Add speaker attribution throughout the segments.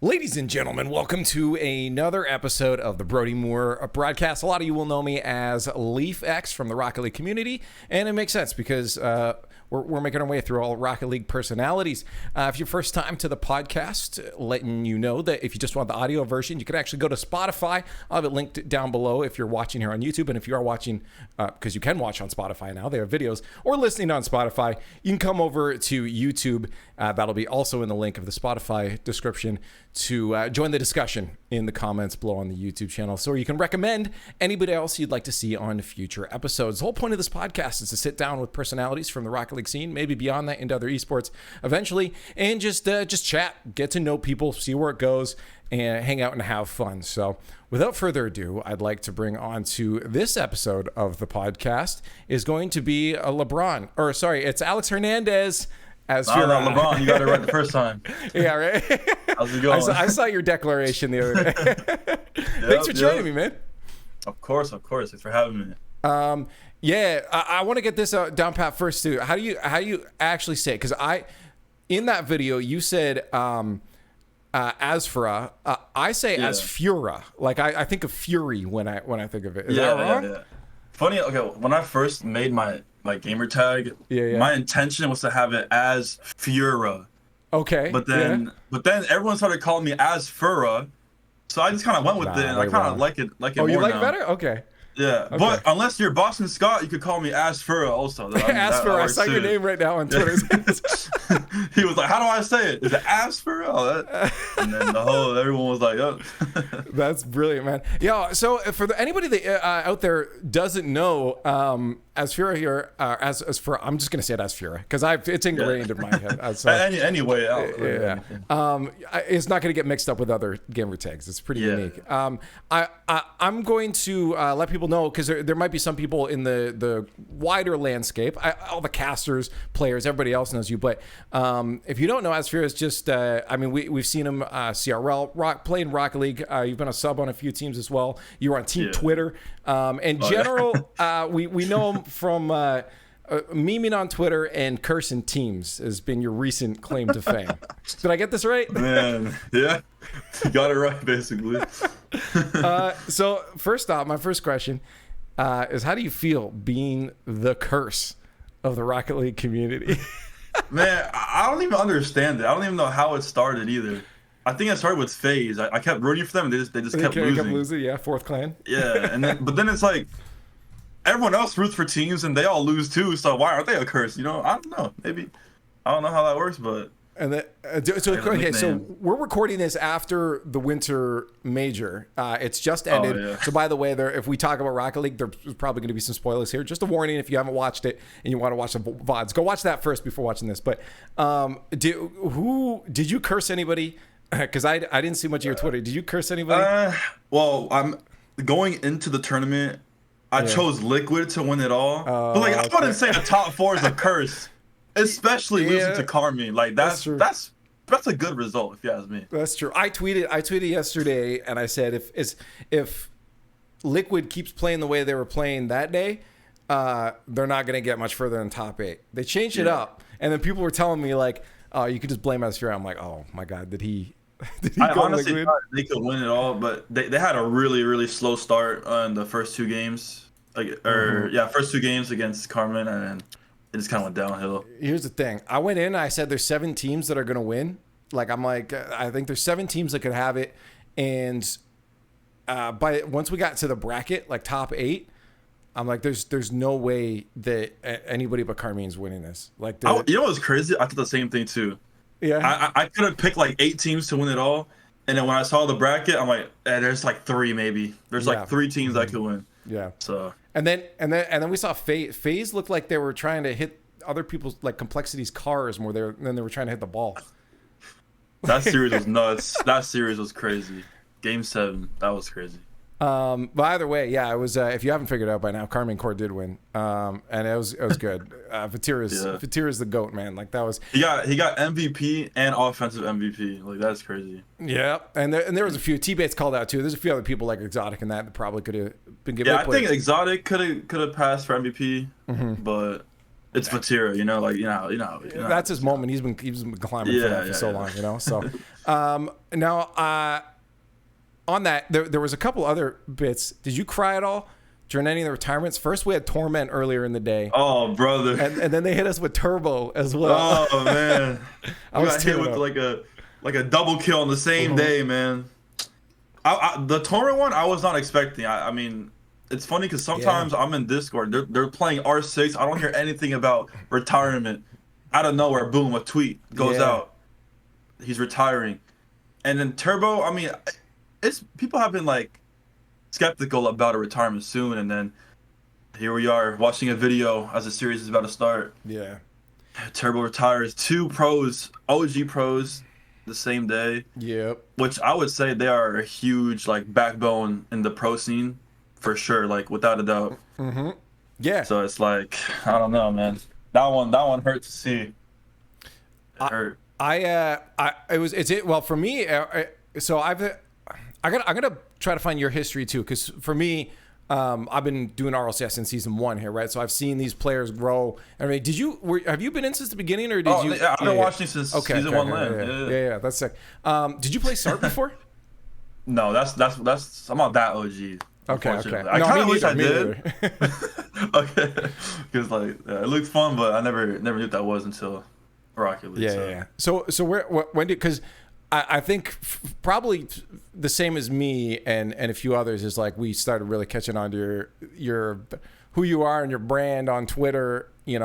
Speaker 1: Ladies and gentlemen, welcome to another episode of the Brody Moore broadcast. A lot of you will know me as LiefX from the Rocket League community, and it makes sense because we're making our way through all Rocket League personalities. If you're first time to the podcast, letting you know that if you just want the audio version, you can actually go to Spotify. I'll have it linked down below if you're watching here on YouTube, and if you are watching, because you can watch on Spotify now, they have videos, or listening on Spotify, you can come over to YouTube. That'll be also in the link of the Spotify description to join the discussion in the comments below on the YouTube channel. So you can recommend anybody else you'd like to see on future episodes. The whole point of this podcast is to sit down with personalities from the Rocket League scene, maybe beyond that into other esports eventually, and just chat, get to know people, see where it goes, and hang out and have fun. So without further ado, I'd like to bring on to this episode of the podcast is going to be it's Alex Hernandez.
Speaker 2: Azfura. LeBron, you got it right the first time.
Speaker 1: Yeah, right?
Speaker 2: How's it going?
Speaker 1: I saw your declaration the other day. Thanks for joining me, man.
Speaker 2: Of course. Thanks for having me.
Speaker 1: I want to get this down pat first too. How do you actually say it? Because in that video you said Azfura. I say Azfura. Like I think of Fury when I think of it. Is that wrong? Yeah.
Speaker 2: Funny. Okay, when I first made my gamer tag, my intention was to have it as Fura.
Speaker 1: Okay.
Speaker 2: But then everyone started calling me Azfura, so I just kind of went with it, and I kind of like it.
Speaker 1: Oh, you like it better? Okay.
Speaker 2: Yeah, okay. But unless you're Boston Scott, you could call me Azfura also.
Speaker 1: Azfura, I saw your name right now on Twitter.
Speaker 2: He was like, "How do I say it? Is it Azfura?" And then everyone was like, "Oh."
Speaker 1: That's brilliant, man. Yeah. So for anybody that out there doesn't know, Azfura here, Azfura, I'm just gonna say it Azfura because it's ingrained in my head.
Speaker 2: Anyway,
Speaker 1: it's not gonna get mixed up with other gamer tags. It's pretty unique. I'm going to let people know because there might be some people in the wider landscape, all the casters, players, everybody else knows you. But if you don't know, Azfura is just, we've seen him CRL, playing Rocket League. You've been a sub on a few teams as well. You were on Team Twitter. In general, we know him from memeing on Twitter and cursing teams has been your recent claim to fame. Did I get this right?
Speaker 2: Man, yeah. You got it right, basically.
Speaker 1: So first off, my first question is how do you feel being the curse of the Rocket League community?
Speaker 2: Man, I don't even understand it. I don't even know how it started either. I think it started with FaZe. I kept rooting for them, and they just kept losing.
Speaker 1: Yeah, fourth clan.
Speaker 2: Yeah, but then it's like everyone else roots for teams, and they all lose too. So why aren't they a curse? I don't know. Maybe I don't know how that works, but.
Speaker 1: And so we're recording this after the winter major. It's just ended. Oh, yeah. So by the way, if we talk about Rocket League, there's probably going to be some spoilers here. Just a warning if you haven't watched it and you want to watch the VODs, go watch that first before watching this. But did you curse anybody? Because I didn't see much of your Twitter. Did you curse anybody?
Speaker 2: Well, I'm going into the tournament. I chose Liquid to win it all. But I wouldn't say the top four is a curse. Especially losing to Carmine, that's a good result if you ask me.
Speaker 1: That's true. I tweeted yesterday and I said if Liquid keeps playing the way they were playing that day, they're not going to get much further than top 8. They changed it up, and then people were telling me like, "Oh, you could just blame Azfura." I'm like, "Oh my god, did he?"
Speaker 2: I honestly thought they could win it all, but they had a really really slow start on the first 2 games, first 2 games against Carmine, and it just kind of went downhill.
Speaker 1: Here's the thing. I went in and I said there's 7 teams that are going to win. I think there's 7 teams that could have it. And once we got to the bracket, like top 8, I'm like, there's no way that anybody but Carmine's winning this. You
Speaker 2: know what's crazy? I thought the same thing too.
Speaker 1: Yeah.
Speaker 2: I could have picked 8 teams to win it all. And then when I saw the bracket, I'm like, there's 3 maybe. There's 3 teams I could win.
Speaker 1: Yeah.
Speaker 2: So.
Speaker 1: And then we saw FaZe looked like they were trying to hit other people's Complexity's cars more than they were trying to hit the ball.
Speaker 2: That series was nuts. That series was crazy. Game 7, that was crazy.
Speaker 1: But either way, it was. If you haven't figured it out by now, Carmine Core did win, and it was good. Fatira's the GOAT, man. That was.
Speaker 2: He got MVP and offensive MVP. That's crazy.
Speaker 1: Yeah, and there was a few T-Bates called out too. There's a few other people like Exotic and that probably could have been given.
Speaker 2: Yeah, I think Exotic could have passed for MVP, but it's material, like
Speaker 1: That's his moment. He's been climbing for that for so long, So now on that, there was a couple other bits. Did you cry at all during any of the retirements? First, we had Torment earlier in the day.
Speaker 2: Oh, brother!
Speaker 1: And then they hit us with Turbo as well.
Speaker 2: Oh man, I got hit with like a double kill on the same day, man. The Torment one, I was not expecting. I mean, it's funny because sometimes I'm in Discord. They're playing R6. I don't hear anything about retirement. Out of nowhere, boom, a tweet goes out. He's retiring, and then Turbo. I mean, it's people have been like skeptical about a retirement soon, and then here we are watching a video as the series is about to start.
Speaker 1: Yeah,
Speaker 2: Turbo retires. 2 pros, OG pros, the same day.
Speaker 1: Yep.
Speaker 2: Which I would say they are a huge like backbone in the pro scene, for sure. Like without a doubt.
Speaker 1: Mm-hmm. Yeah.
Speaker 2: So it's like I don't know, man. That one hurt to see. It hurt.
Speaker 1: Well, for me, so I'm gonna try to find your history too, because for me, I've been doing RLCS since season 1 here, right? So I've seen these players grow. I mean, have you been in since the beginning, or did you?
Speaker 2: Yeah, I've been watching since season 1.
Speaker 1: Yeah, that's sick. Did you play Sark before?
Speaker 2: No, that's I'm not that OG.
Speaker 1: Okay.
Speaker 2: I kind of wish I did. Okay, because it looked fun, but I never knew what that was until Rocket League.
Speaker 1: Yeah. So when did, because I think probably the same as me and a few others is like we started really catching on to your who you are and your brand on Twitter. Maybe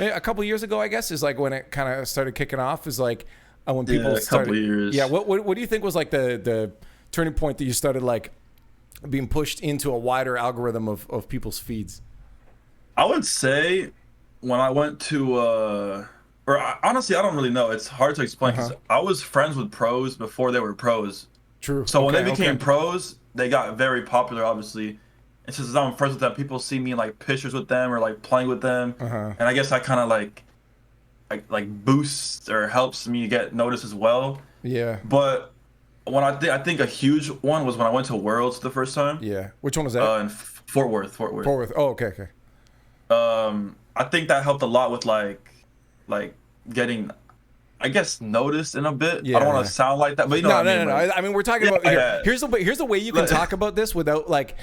Speaker 1: a couple of years ago, I guess, is like when it kind of started kicking off. Is like when people started.
Speaker 2: Couple of years.
Speaker 1: Yeah. What do you think was like the turning point that you started like being pushed into a wider algorithm of people's feeds?
Speaker 2: I would say when I went to honestly, I don't really know. It's hard to explain because I was friends with pros before they were pros.
Speaker 1: True.
Speaker 2: So when they became pros, they got very popular, obviously. It's just as I'm friends with them, people see me like pictures with them or like playing with them, and I guess that kind of like boosts or helps me get noticed as well.
Speaker 1: Yeah.
Speaker 2: But when I think a huge one was when I went to Worlds the first time.
Speaker 1: Yeah. Which one was that?
Speaker 2: In Fort Worth.
Speaker 1: Oh, okay.
Speaker 2: I think that helped a lot with like getting, I guess, noticed in a bit. Yeah, I don't want to sound like that, but
Speaker 1: no.
Speaker 2: Like,
Speaker 1: I mean, we're talking about here's the way you can talk about this without like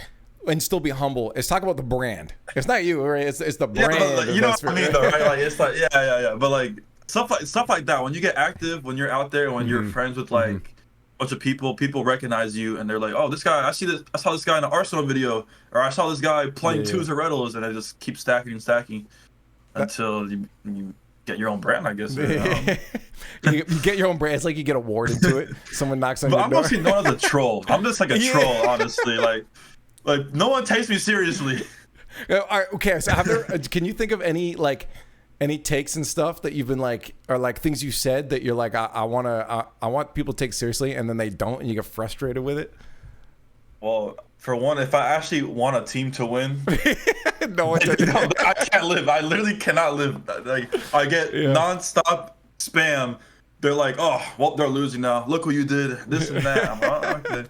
Speaker 1: and still be humble. Is talk about the brand. It's not you, right? It's the brand.
Speaker 2: But, you know what I mean, though, right? Like it's like yeah. But like stuff like that. When you get active, when you're out there, when you're friends with like a bunch of people recognize you, and they're like, oh, this guy, I saw this guy in an Arsenal video, or I saw this guy playing twos or Reddles, and I just keep stacking until you get your own brand, I guess.
Speaker 1: You get your own brand. It's like you get awarded to it. Someone knocks on your door.
Speaker 2: I'm mostly known as a troll. I'm just like a troll, honestly. Like no one takes me seriously.
Speaker 1: All right, okay, so can you think of any takes and stuff that you've been like, or like things you said that you're like, I want people to take seriously, and then they don't, and you get frustrated with it?
Speaker 2: Well, for one, if I actually want a team to win,
Speaker 1: I
Speaker 2: can't live. I literally cannot live. Like I get nonstop spam. They're like, oh, well, they're losing now. Look what you did. This and that. I'm like,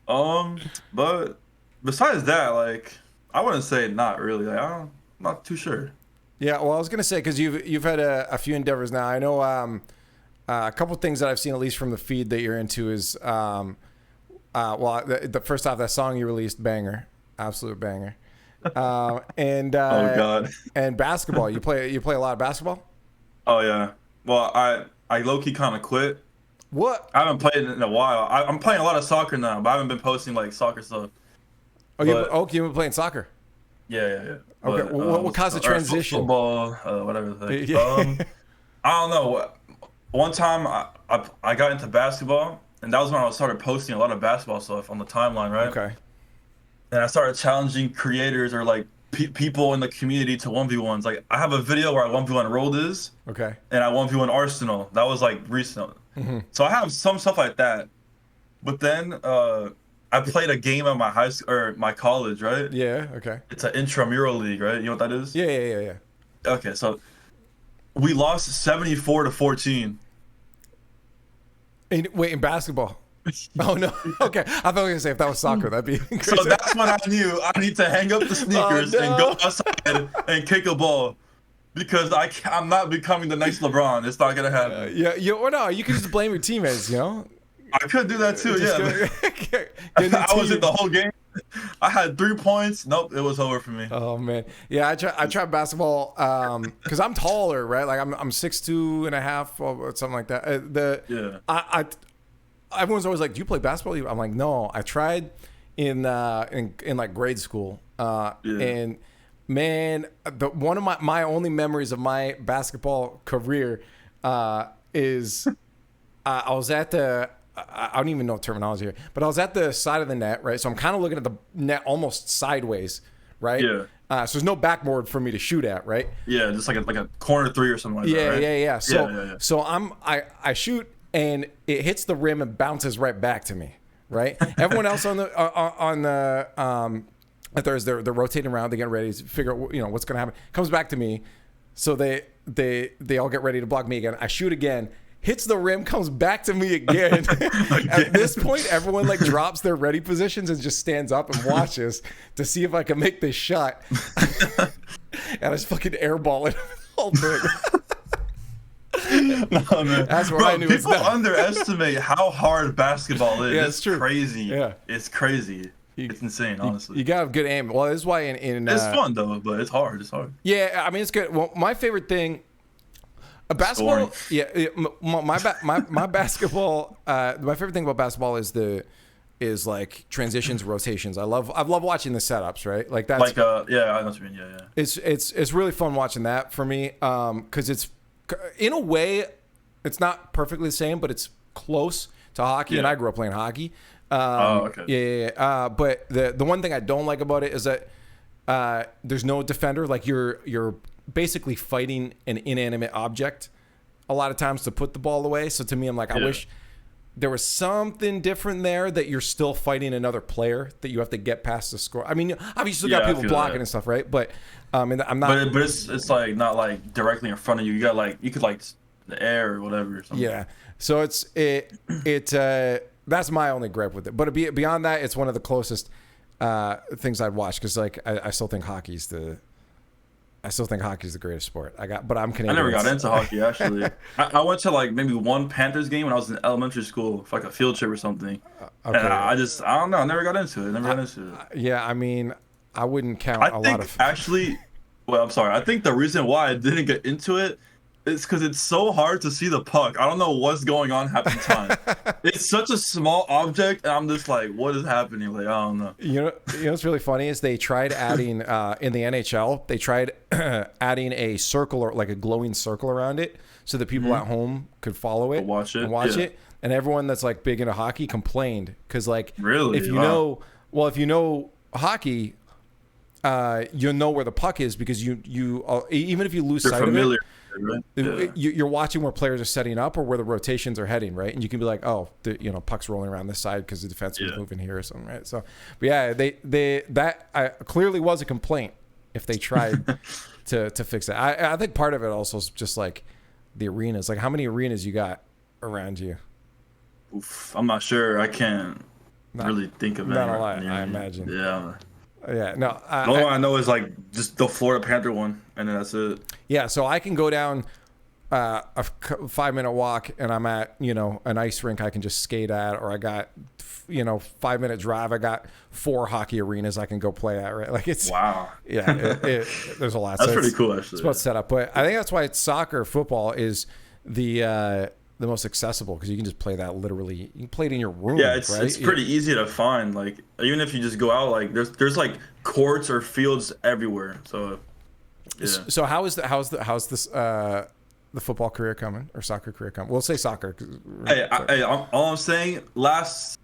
Speaker 2: okay. But besides that, like, I wouldn't say not really. Like, I'm not too sure.
Speaker 1: Yeah, well, I was gonna say because you've had a few endeavors now. I know a couple things that I've seen at least from the feed that you're into is the first off, that song you released, banger, absolute banger, and oh god, and basketball. You play a lot of basketball.
Speaker 2: Oh yeah. Well, I low key kind of quit.
Speaker 1: What?
Speaker 2: I haven't played in a while. I'm playing a lot of soccer now, but I haven't been posting like soccer stuff.
Speaker 1: You've been playing soccer.
Speaker 2: Yeah.
Speaker 1: Okay. But, what caused the transition?
Speaker 2: Football, whatever the heck. I don't know. One time I got into basketball, and that was when I started posting a lot of basketball stuff on the timeline, right?
Speaker 1: Okay.
Speaker 2: And I started challenging creators or like people in the community to 1v1s. Like I have a video where I 1v1 Rolled.
Speaker 1: Okay.
Speaker 2: And I 1v1 Arsenal. That was like recent. So I have some stuff like that. But then I played a game at my high school or my college, right?
Speaker 1: Yeah. Okay.
Speaker 2: It's an intramural league, right? You know what that is?
Speaker 1: Yeah.
Speaker 2: Okay, so we lost 74-14.
Speaker 1: In basketball. Oh no. Okay. I thought you were gonna say if that was soccer, that'd be crazy.
Speaker 2: So that's when I knew I need to hang up the sneakers and go outside and kick a ball. because I'm not becoming the next LeBron. It's not gonna happen.
Speaker 1: Or no, you can just blame your teammates.
Speaker 2: I could do that too. I was in the whole game. I had 3 points. Nope, it was over for me.
Speaker 1: Oh man, yeah. I tried basketball because I'm taller, right? Like I'm 6'2" and a half or something like that. Everyone's always like, "Do you play basketball?" I'm like, "No, I tried in like grade school." And man, one of my only memories of my basketball career is I was at the. I don't even know terminology here, but I was at the side of the net, right? So I'm kind of looking at the net almost sideways, right?
Speaker 2: Yeah.
Speaker 1: So there's no backboard for me to shoot at, right?
Speaker 2: Yeah, just like a corner three or something like that, right?
Speaker 1: Yeah. So I shoot and it hits the rim and bounces right back to me, right? Everyone else on the they're rotating around, they get ready to figure out what's gonna happen. Comes back to me, so they all get ready to block me again. I shoot again. Hits the rim, comes back to me again. At this point, everyone like drops their ready positions and just stands up and watches to see if I can make this shot. And I just fucking airball it all thing.
Speaker 2: No, man.
Speaker 1: That's what I knew.
Speaker 2: People underestimate how hard basketball is.
Speaker 1: Yeah, it's true.
Speaker 2: Crazy.
Speaker 1: Yeah,
Speaker 2: it's crazy. It's insane, honestly.
Speaker 1: You gotta have good aim. Well, this is why
Speaker 2: it's fun though, but it's hard. It's hard.
Speaker 1: Yeah, I mean it's good. Well, my favorite thing. A basketball, my basketball. My favorite thing about basketball is like transitions, rotations. I love watching the setups, right? Like that's
Speaker 2: I know what you mean. Yeah.
Speaker 1: It's really fun watching that for me, because it's in a way it's not perfectly the same, but it's close to hockey, and I grew up playing hockey.
Speaker 2: Okay.
Speaker 1: But the one thing I don't like about it is that there's no defender. Like you're basically fighting an inanimate object a lot of times to put the ball away. So to me, I'm like, I wish there was something different there, that you're still fighting another player, that you have to get past the score. I mean, obviously you got people blocking and stuff, right? But and I'm not.
Speaker 2: But it's like not like directly in front of you. You got like, you could like the air or whatever or something.
Speaker 1: Yeah. So that's my only gripe with it. But beyond that, it's one of the closest things I'd watch, because like I still think hockey's the greatest sport. But I'm Canadian.
Speaker 2: I never got into hockey, actually. I went to like maybe one Panthers game when I was in elementary school for like a field trip or something. Okay. And I don't know. I never got into it.
Speaker 1: Yeah, I mean, I wouldn't count
Speaker 2: actually, well, I'm sorry. I think the reason why I didn't get into it is because it's so hard to see the puck. I don't know what's going on half the time. It's such a small object, and I'm just like, what is happening? Like, I don't know.
Speaker 1: You know what's really funny is they tried adding in the NHL. They tried adding a circle, or like a glowing circle around it, so that people at home could follow it,
Speaker 2: watch
Speaker 1: it. And everyone that's like big into hockey complained, because like,
Speaker 2: really,
Speaker 1: if you know hockey, you'll know where the puck is, because you even if you lose sight of it. Right? Yeah. You're watching where players are setting up or where the rotations are heading, right? And you can be like, oh, puck's rolling around this side because the defense is moving here or something, right? So, but yeah, that clearly was a complaint if they tried to fix it. I think part of it also is just like the arenas. Like, how many arenas you got around you?
Speaker 2: Oof, I'm not sure. I can't really think of it.
Speaker 1: Not a lot, I imagine.
Speaker 2: Yeah.
Speaker 1: Yeah, no.
Speaker 2: The only one I know is like just the Florida Panther one, and then that's it.
Speaker 1: Yeah, so I can go down a 5-minute walk, and I'm at an ice rink I can just skate at, or I got 5-minute drive. I got 4 hockey arenas I can go play at. Right, like it's
Speaker 2: wow.
Speaker 1: Yeah, there's a lot.
Speaker 2: That's pretty cool, actually.
Speaker 1: It's about set up, but I think that's why football is the most accessible, because you can just play that literally. You can play it in your room.
Speaker 2: Yeah, it's pretty easy to find. Like, even if you just go out, like there's like courts or fields everywhere. So yeah.
Speaker 1: So how's this the football career coming, or soccer career coming? We'll say soccer.
Speaker 2: Hey, all I'm saying, last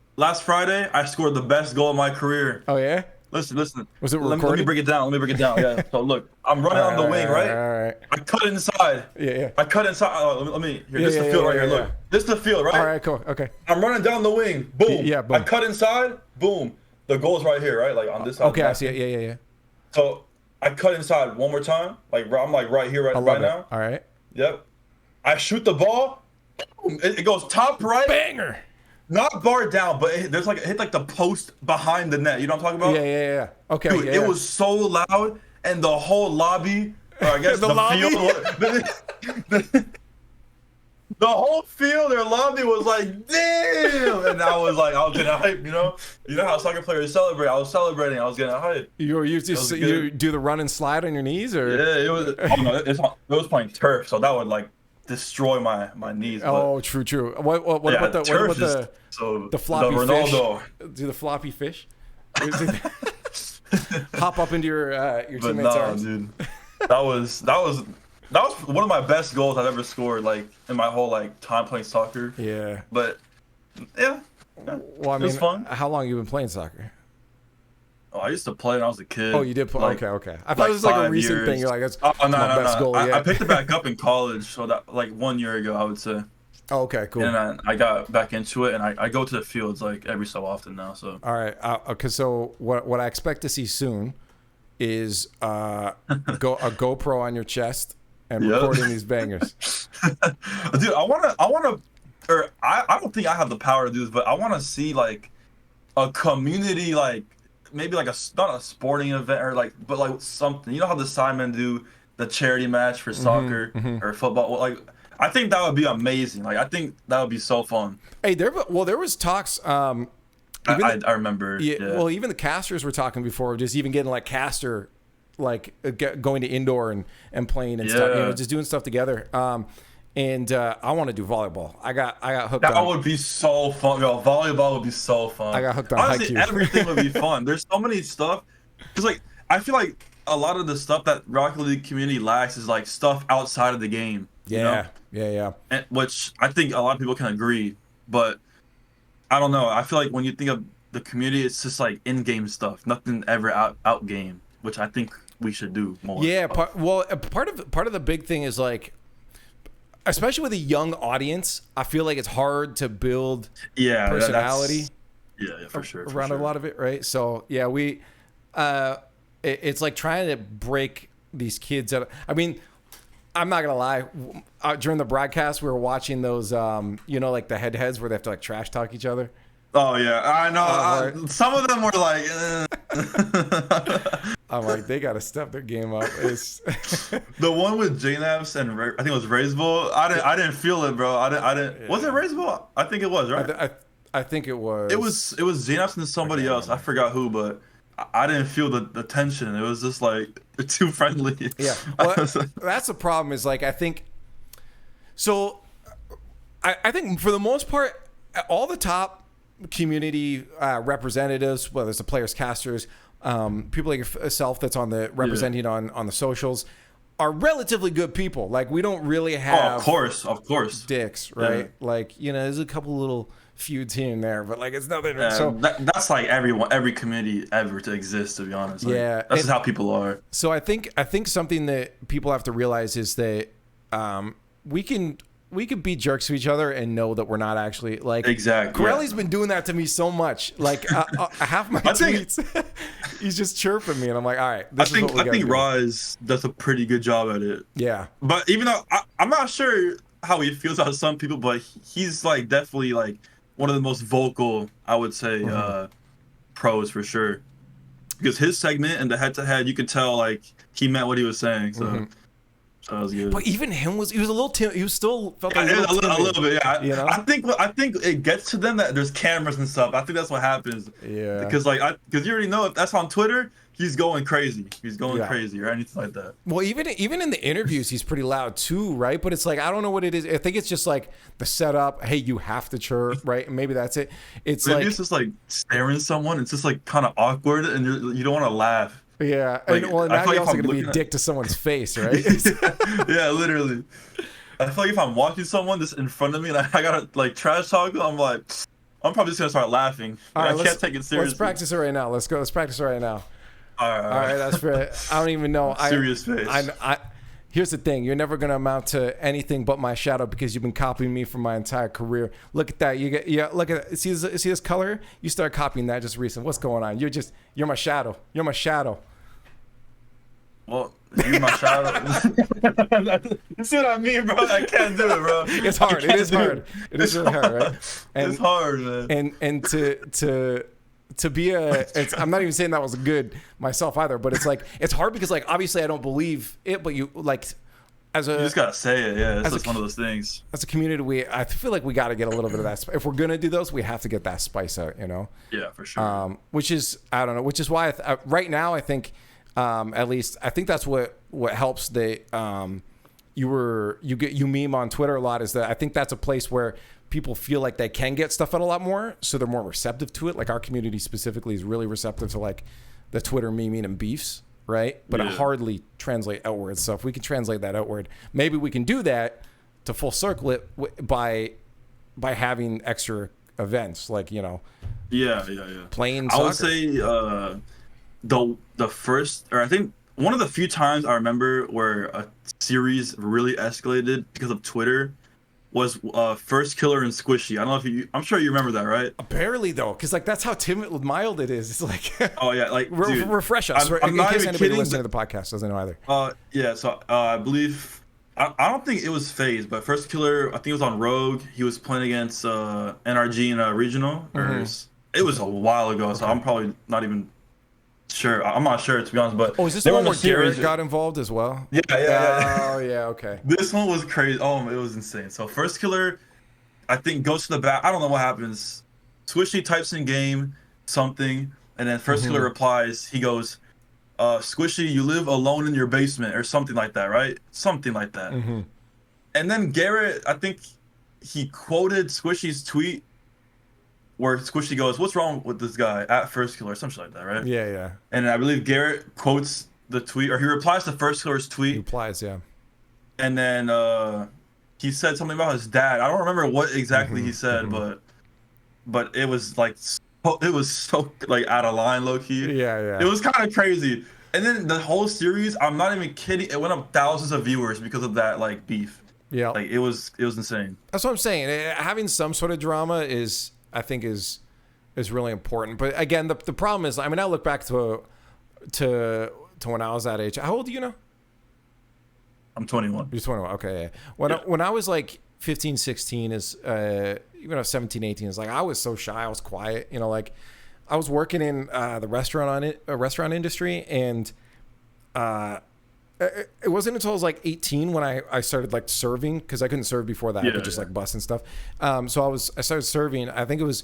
Speaker 2: Friday I scored the best goal of my career.
Speaker 1: Oh yeah.
Speaker 2: Listen.
Speaker 1: Was it recorded?
Speaker 2: Let me break it down. Yeah. So look, I'm running on the wing, right?
Speaker 1: All right.
Speaker 2: I cut inside.
Speaker 1: Yeah.
Speaker 2: I cut inside. Oh, let me. Here, this is the field right here. Look, this is the field, right?
Speaker 1: All right, cool. Okay.
Speaker 2: I'm running down the wing. Boom.
Speaker 1: Yeah. Boom.
Speaker 2: I cut inside. Boom. The goal's right here, right? Like on this side.
Speaker 1: Okay, I see it. Yeah.
Speaker 2: So I cut inside one more time. Like I'm like right here, right now.
Speaker 1: All right.
Speaker 2: Yep. I shoot the ball. It goes top right.
Speaker 1: Banger.
Speaker 2: Not bar down, but it hit like the post behind the net. You know what I'm talking about?
Speaker 1: Yeah. Okay.
Speaker 2: Dude, it was so loud, and the whole lobby I guess the field. The whole field, their lobby was like, damn, and I was getting hype, you know how soccer players celebrate. I was celebrating. I was getting hype.
Speaker 1: You do the run and slide on your knees, or
Speaker 2: yeah, it was. Oh no, it was playing turf, so that would like destroy my knees.
Speaker 1: Oh, true. What about the floppy fish? Do the floppy fish? Hop up into your teammate's arms.
Speaker 2: Dude, that was one of my best goals I've ever scored, like in my whole like time playing soccer.
Speaker 1: Yeah.
Speaker 2: But yeah.
Speaker 1: Well, I mean, it was fun. How long have you been playing soccer?
Speaker 2: Oh, I used to play when I was a kid.
Speaker 1: Oh, you did play? Okay. I thought it was like a recent thing. You're like, that's my best goal yet.
Speaker 2: I picked it back up in college, so that like 1 year ago, I would say.
Speaker 1: Oh, okay, cool.
Speaker 2: And I got back into it, and I go to the fields like every so often now. So.
Speaker 1: All right. So what I expect to see soon is a GoPro on your chest and recording these bangers.
Speaker 2: Dude, I don't think I have the power to do this, but I want to see like a community, like maybe like not a sporting event or like, but like something. You know how the Simon do the charity match for soccer or football? Well, like I think that would be amazing. Like I think that would be so fun.
Speaker 1: Hey, there was talks.
Speaker 2: I remember. Yeah.
Speaker 1: Well, even the casters were talking before, just even getting like caster, like going to indoor and playing and stuff. Just doing stuff together. And I want to do volleyball. I got hooked.
Speaker 2: That would be so fun. Yo, volleyball would be so fun.
Speaker 1: I got hooked on
Speaker 2: honestly, everything would be fun. There's so many stuff. Cause like I feel like a lot of the stuff that Rocket League community lacks is like stuff outside of the game.
Speaker 1: Yeah.
Speaker 2: And, which I think a lot of people can agree, but I don't know. I feel like when you think of the community, it's just like in-game stuff. Nothing ever out game, which I think we should do more.
Speaker 1: Yeah. Part of the big thing is like, especially with a young audience, I feel like it's hard to build personality.
Speaker 2: For sure.
Speaker 1: Around a lot of it, right? So yeah, it's like trying to break these kids out. I mean, I'm not gonna lie. During the broadcast, we were watching those, like the head-to-heads where they have to like trash talk each other.
Speaker 2: Oh yeah, I know. Some of them were like.
Speaker 1: I'm like, they gotta step their game up. It's
Speaker 2: the one with JNAPS and I think it was Raiseball. I didn't feel it, bro. I didn't. Yeah. Was it Raiseball? I think it was, right?
Speaker 1: I think it was.
Speaker 2: It was JNAPS and somebody else. I forgot who, but I didn't feel the tension. It was just like too friendly.
Speaker 1: Yeah, well, that's the problem. Is like I think. So, I think for the most part, all the top community representatives, whether it's the players, casters, people like yourself that's on the representing on the socials, are relatively good people. Like we don't really have
Speaker 2: of course
Speaker 1: dicks, right? Yeah. Like there's a couple little feuds here and there, but like it's nothing. So
Speaker 2: that's like every community ever to exist, to be honest. Like, that's just how people are.
Speaker 1: So I think something that people have to realize is that we can be jerks to each other and know that we're not actually like.
Speaker 2: Exactly.
Speaker 1: Corelli's been doing that to me so much. Like half my tweets, he's just chirping me, and I'm like, all right. I
Speaker 2: think Roz does a pretty good job at it.
Speaker 1: Yeah.
Speaker 2: But even though I'm not sure how he feels about some people, but he's like definitely like one of the most vocal, I would say, pros for sure. Because his segment and the head-to-head, you could tell like he meant what he was saying. So. So that was good.
Speaker 1: But even him he was a little timid. He was still felt like a
Speaker 2: little bit. Yeah, I think it gets to them that there's cameras and stuff. I think that's what happens.
Speaker 1: Yeah.
Speaker 2: Because you already know if that's on Twitter, he's going crazy. He's going crazy or anything like that.
Speaker 1: Well, even in the interviews, he's pretty loud too, right? But it's like I don't know what it is. I think it's just like the setup. Hey, you have to chirp, right? And maybe that's it. Maybe
Speaker 2: it's just like staring at someone. It's just like kind of awkward, and you don't want to laugh.
Speaker 1: Yeah, like, and now you're also going to be a dick to someone's face, right?
Speaker 2: Yeah, literally. I feel like if I'm watching someone just in front of me and I got to like trash talk, I'm probably just going to start laughing.
Speaker 1: All right,
Speaker 2: I can't take it seriously.
Speaker 1: Let's practice it right now. Let's go. Let's practice it right now.
Speaker 2: All right,
Speaker 1: that's fair. I don't even know.
Speaker 2: Serious face.
Speaker 1: Here's the thing. You're never going to amount to anything but my shadow because you've been copying me for my entire career. Look at that. Look at that. See this color? You start copying that just recently. What's going on? You're my shadow. You're my shadow.
Speaker 2: Well, you're my shadow. You see what I mean, bro? I can't do it, bro.
Speaker 1: It's hard. It is hard. It is really hard, right?
Speaker 2: It's hard, man.
Speaker 1: And to to be I'm not even saying that was good myself either, but it's like, it's hard because like, obviously I don't believe it, but you like, you
Speaker 2: just gotta say it. Yeah, it's just one of those things.
Speaker 1: As a community, I feel like we got to get a little bit of that. If we're gonna do those, we have to get that spice out, you know.
Speaker 2: Yeah, for sure.
Speaker 1: Which is, I don't know. Which is why right now I think, at least I think that's what helps. You meme on Twitter a lot, is that I think that's a place where people feel like they can get stuff out a lot more, so they're more receptive to it. Like our community specifically is really receptive to like the Twitter memeing and beefs. Right, but it hardly translate outward. So if we can translate that outward, maybe we can do that to full circle it by having extra events, like, you know.
Speaker 2: Yeah.
Speaker 1: Playing soccer.
Speaker 2: I would say the first, or I think one of the few times I remember where a series really escalated because of Twitter was First Killer and Squishy. I don't know if I'm sure you remember that, right?
Speaker 1: Barely though, because like that's how mild it is. It's like,
Speaker 2: oh yeah, like dude,
Speaker 1: refresh us.
Speaker 2: I'm
Speaker 1: in
Speaker 2: not
Speaker 1: case
Speaker 2: even
Speaker 1: anybody
Speaker 2: kidding,
Speaker 1: listening to the podcast doesn't know either.
Speaker 2: Yeah, so I believe I don't think it was FaZe, but First Killer, I think it was on Rogue. He was playing against NRG in a regional. It was a while ago, so I'm probably not even sure. I'm not sure, to be honest. But
Speaker 1: is this the one where Garrett got involved as well?
Speaker 2: Yeah.
Speaker 1: Oh yeah, okay.
Speaker 2: This one was crazy. Oh, it was insane. So First Killer, I think, goes to the back. I don't know what happens. Squishy types in game something, and then First Killer replies. He goes, Squishy, you live alone in your basement, or something like that, right? Something like that. And then Garrett, I think he quoted Squishy's tweet where Squishy goes, what's wrong with this guy at First Killer, something like that, right?
Speaker 1: Yeah.
Speaker 2: And I believe Garrett quotes the tweet, or he replies to First Killer's tweet.
Speaker 1: He replies, yeah.
Speaker 2: And then he said something about his dad. I don't remember what exactly he said, but it was like so like out of line, low key.
Speaker 1: Yeah.
Speaker 2: It was kind of crazy. And then the whole series, I'm not even kidding, it went up thousands of viewers because of that like beef.
Speaker 1: Yeah.
Speaker 2: Like it was insane.
Speaker 1: That's what I'm saying. Having some sort of drama I think is really important. But again, the problem is, I mean, I look back to when I was that age. How old are you now?
Speaker 2: I'm 21.
Speaker 1: You're 21. Okay. Yeah. When I was like 15, 16 is even at 17, 18 is like, I was so shy. I was quiet, you know, like I was working in the restaurant industry, and it wasn't until I was like 18 when I started like serving, because I couldn't serve before that. I could just like bust and stuff. So I started serving. I think it was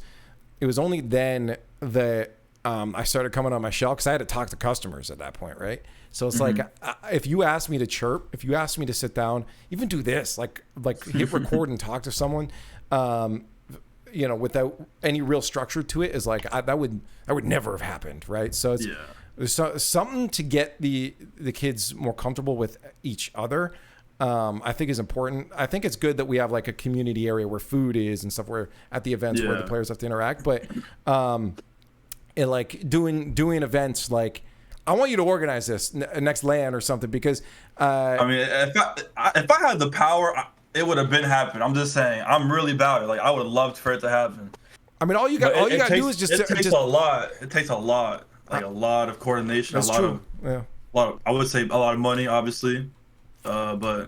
Speaker 1: only then that I started coming on my shell, because I had to talk to customers at that point, right? So it's like, if you ask me to chirp, if you ask me to sit down, even do this, like hit record and talk to someone, you know, without any real structure to it, is like that would never have happened, right? So it's there's something to get the kids more comfortable with each other. I think is important. I think it's good that we have like a community area where food is and stuff, where at the events where the players have to interact. But like doing events, like I want you to organize this next LAN or something, because
Speaker 2: I mean, if I had the power, it would have been happening. I'm just saying, I'm really about it. Like I would love for it to happen.
Speaker 1: I mean, all you got to do is just.
Speaker 2: It takes a lot. It takes a lot. Like a lot of coordination.
Speaker 1: That's true. Yeah.
Speaker 2: I would say a lot of money, obviously, but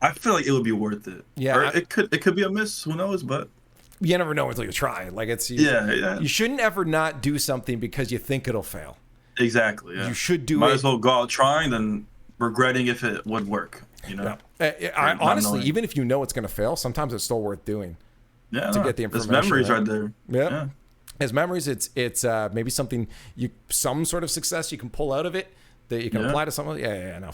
Speaker 2: I feel like it would be worth it.
Speaker 1: Yeah.
Speaker 2: Or it could be a miss. Who knows? But
Speaker 1: you never know until you try. Like You shouldn't ever not do something because you think it'll fail.
Speaker 2: Exactly. Yeah.
Speaker 1: You should do it.
Speaker 2: Might as well go out trying than regretting if it would work. You know.
Speaker 1: Yeah. Honestly, even if you know it's going to fail, sometimes it's still worth doing.
Speaker 2: Yeah.
Speaker 1: To get the information.
Speaker 2: There's memories right there.
Speaker 1: Yeah. As memories, it's maybe something some sort of success you can pull out of it that you can apply to something. Yeah. No,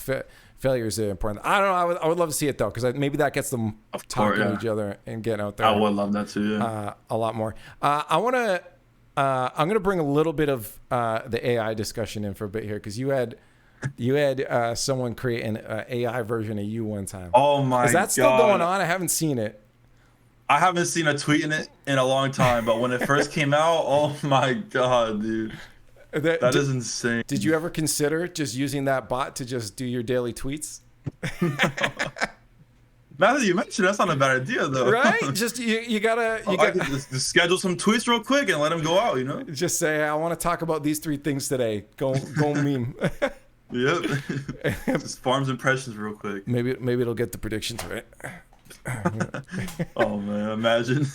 Speaker 1: failure is important. I don't know. I would love to see it though, because maybe that gets them talking to each other and getting out there.
Speaker 2: I would love that too. Yeah.
Speaker 1: A lot more. I'm gonna bring a little bit of the AI discussion in for a bit here, because you had someone create an AI version of you one time.
Speaker 2: Oh my God.
Speaker 1: Is that still going on? I haven't seen it.
Speaker 2: I haven't seen a tweet in it in a long time, but when it first came out, oh my God, dude. That is insane.
Speaker 1: Did you ever consider just using that bot to just do your daily tweets?
Speaker 2: Now that you mention it, that's not a bad idea though.
Speaker 1: Right? Just you gotta
Speaker 2: just schedule some tweets real quick and let them go out, you know?
Speaker 1: Just say, I want to talk about these 3 things today. Go meme.
Speaker 2: Yep. Just farms impressions real quick.
Speaker 1: Maybe it'll get the predictions right.
Speaker 2: Oh man, imagine.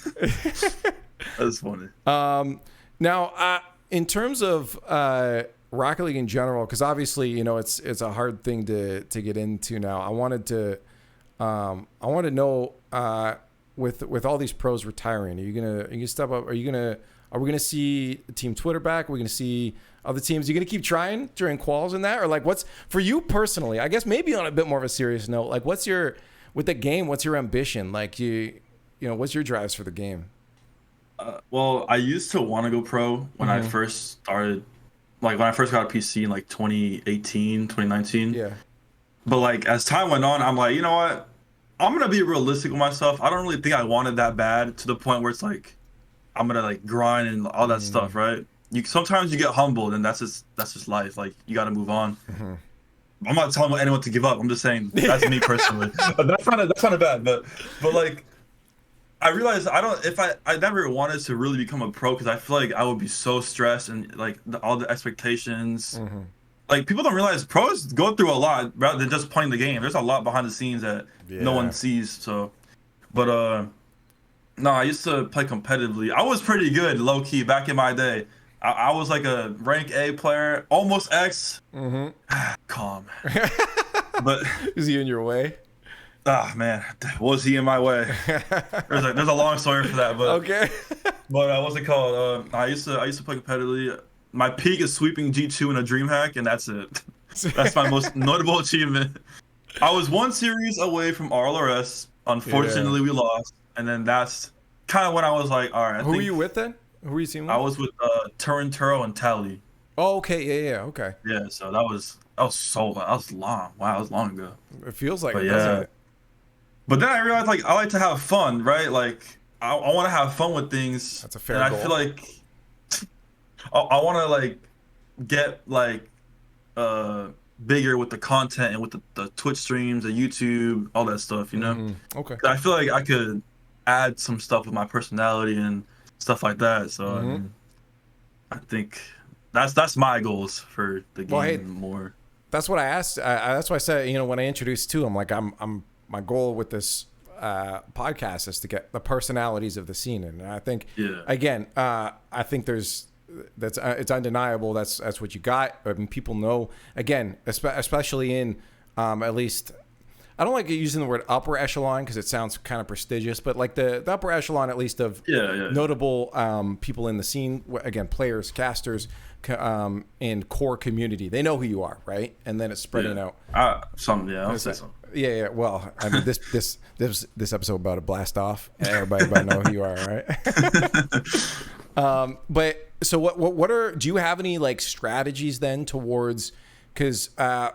Speaker 2: That's funny.
Speaker 1: Now in terms of Rocket League in general, because obviously, you know, it's a hard thing to get into now. I wanted to know with all these pros retiring, are you gonna step up? Are we gonna see Team Twitter back? Are we gonna see other teams? Are you gonna keep trying during quals and that, or like what's for you personally? I guess maybe on a bit more of a serious note, like what's your with the game? What's your ambition? Like you know, what's your drives for the game?
Speaker 2: Well, I used to want to go pro when I first started, like when I first got a PC in like 2018, 2019.
Speaker 1: Yeah.
Speaker 2: But like as time went on, I'm like, you know what? I'm gonna be realistic with myself. I don't really think I wanted that bad to the point where it's like I'm gonna like grind and all that stuff, right? Sometimes you get humbled, and that's just life. Like you got to move on. I'm not telling anyone to give up. I'm just saying that's me personally. But that's not bad. But like I realized I never wanted to really become a pro because I feel like I would be so stressed and like all the expectations. Like people don't realize pros go through a lot rather than just playing the game. There's a lot behind the scenes that no one sees. So, but no, I used to play competitively. I was pretty good, low key, back in my day. I was like a rank A player, almost X. Calm. But
Speaker 1: is he in your way?
Speaker 2: Ah, man, was he in my way? There's a long story for that, but
Speaker 1: okay.
Speaker 2: But what's it called? I used to play competitively. My peak is sweeping G2 in a DreamHack, and that's it. That's my most notable achievement. I was one series away from RLRS. Unfortunately, we lost, and then that's kind of when I was like, all right.
Speaker 1: Who were you with then? Who were you seeing with?
Speaker 2: I was with Turinturo and Tally.
Speaker 1: Oh, okay, yeah, okay.
Speaker 2: Yeah, so that was long. Wow, that was long ago.
Speaker 1: It feels like
Speaker 2: but
Speaker 1: it,
Speaker 2: yeah.
Speaker 1: doesn't it?
Speaker 2: But then I realized like I like to have fun, right? Like I want to have fun with things.
Speaker 1: That's a fair
Speaker 2: and
Speaker 1: goal.
Speaker 2: I feel like I want to like get like bigger with the content and with the Twitch streams, the YouTube, all that stuff, you know?
Speaker 1: Okay.
Speaker 2: I feel like I could add some stuff with my personality and stuff like that. So I think that's my goals for the game more.
Speaker 1: That's what I asked. That's why I said, you know, when I introduced to him, like I'm my goal with this podcast is to get the personalities of the scene, and I think again, I think it's undeniable. That's what you got. I mean, people know again, especially in at least. I don't like using the word upper echelon because it sounds kind of prestigious, but like the upper echelon, at least of notable people in the scene, again, players, casters, and core community. They know who you are, right? And then it's spreading out.
Speaker 2: I'll say something.
Speaker 1: Yeah. Well, I mean, this episode about to blast off. Everybody know who you are, right? But so what do you have any like strategies then towards? Because I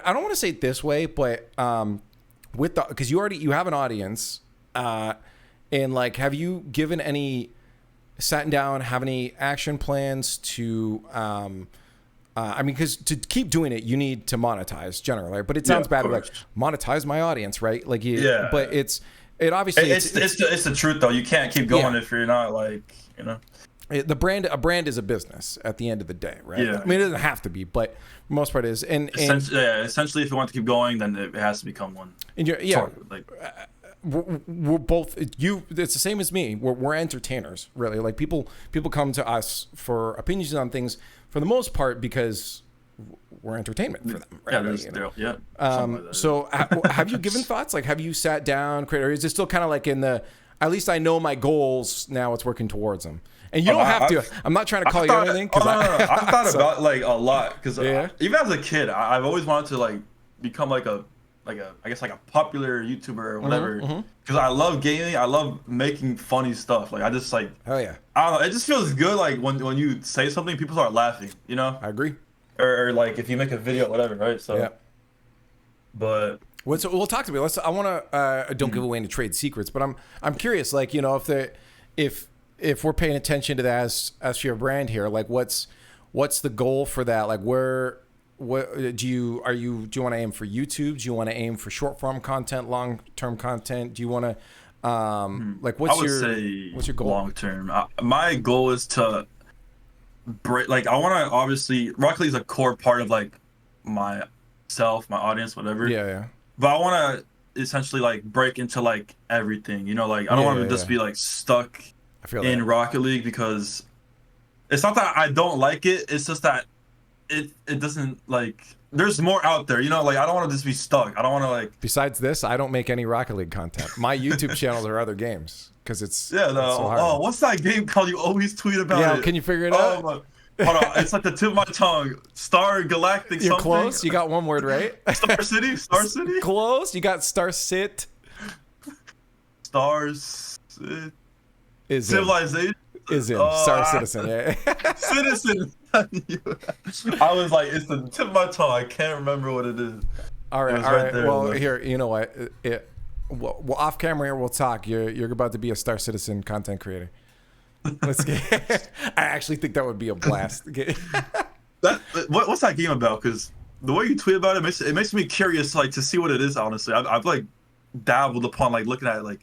Speaker 1: don't want to say it this way, but because you have an audience, and like, have you given any sat down, have any action plans to? I mean, because to keep doing it, you need to monetize generally, right? But it sounds bad, like monetize my audience, right? Like, but it obviously
Speaker 2: it's the truth though. You can't keep going if you're not like, you know.
Speaker 1: A brand is a business at the end of the day, right?
Speaker 2: Yeah.
Speaker 1: I mean, it doesn't have to be, but for the most part it is. And
Speaker 2: essentially, if you want to keep going, then it has to become one.
Speaker 1: And we're both it's the same as me. We're entertainers, really. Like people come to us for opinions on things for the most part because we're entertainment for them, right? So have you given thoughts? Like, have you sat down, or is it still kind of like in the? At least I know my goals. Now it's working towards them. And you don't have to. I'm not trying to call you anything.
Speaker 2: No. I thought about like a lot because even as a kid, I've always wanted to like become like a I guess like a popular YouTuber or whatever. Because I love gaming. I love making funny stuff. Like I just like.
Speaker 1: Hell yeah.
Speaker 2: I don't know. It just feels good like when you say something, people start laughing. You know.
Speaker 1: I agree.
Speaker 2: Or like if you make a video, whatever, right? So.
Speaker 1: Yeah.
Speaker 2: But.
Speaker 1: Well, talk to me. I want to. Don't give away any trade secrets, but I'm curious. Like, you know, if we're paying attention to that as your brand here, like what's the goal for that? Like do you want to aim for YouTube? Do you want to aim for short form content, long term content? Do you want to like what's your goal?
Speaker 2: Long term. My goal is to break. Like I want to obviously Rocket League is a core part of like myself, my audience, whatever.
Speaker 1: Yeah.
Speaker 2: But I want to essentially like break into like everything, you know, like I don't want to just be like stuck in Rocket League because It's not that I don't like it. It's just that it doesn't like. There's more out there, you know. Like I don't want to just be stuck. I don't want to like.
Speaker 1: Besides this, I don't make any Rocket League content. My YouTube channels are other games because it's
Speaker 2: so hard. Oh, what's that game called? You always tweet about it.
Speaker 1: Yeah, can you figure it out?
Speaker 2: Hold on, it's like the tip of my tongue. Star Galactic.
Speaker 1: You're
Speaker 2: something.
Speaker 1: Close. You got one word right.
Speaker 2: Star City. Star City.
Speaker 1: Close. You got Star Cit.
Speaker 2: Stars.
Speaker 1: Is
Speaker 2: Civilization.
Speaker 1: Is in Star Citizen. Yeah.
Speaker 2: Citizen. I was like, it's the tip of my tongue. I can't remember what it is.
Speaker 1: All right. There, well, here, you know what? Well, off camera here, we'll talk. You're about to be a Star Citizen content creator. Let's get. I actually think that would be a blast.
Speaker 2: What's that game about? Because the way you tweet about it makes me curious, like to see what it is. Honestly, I've like dabbled upon like looking at it like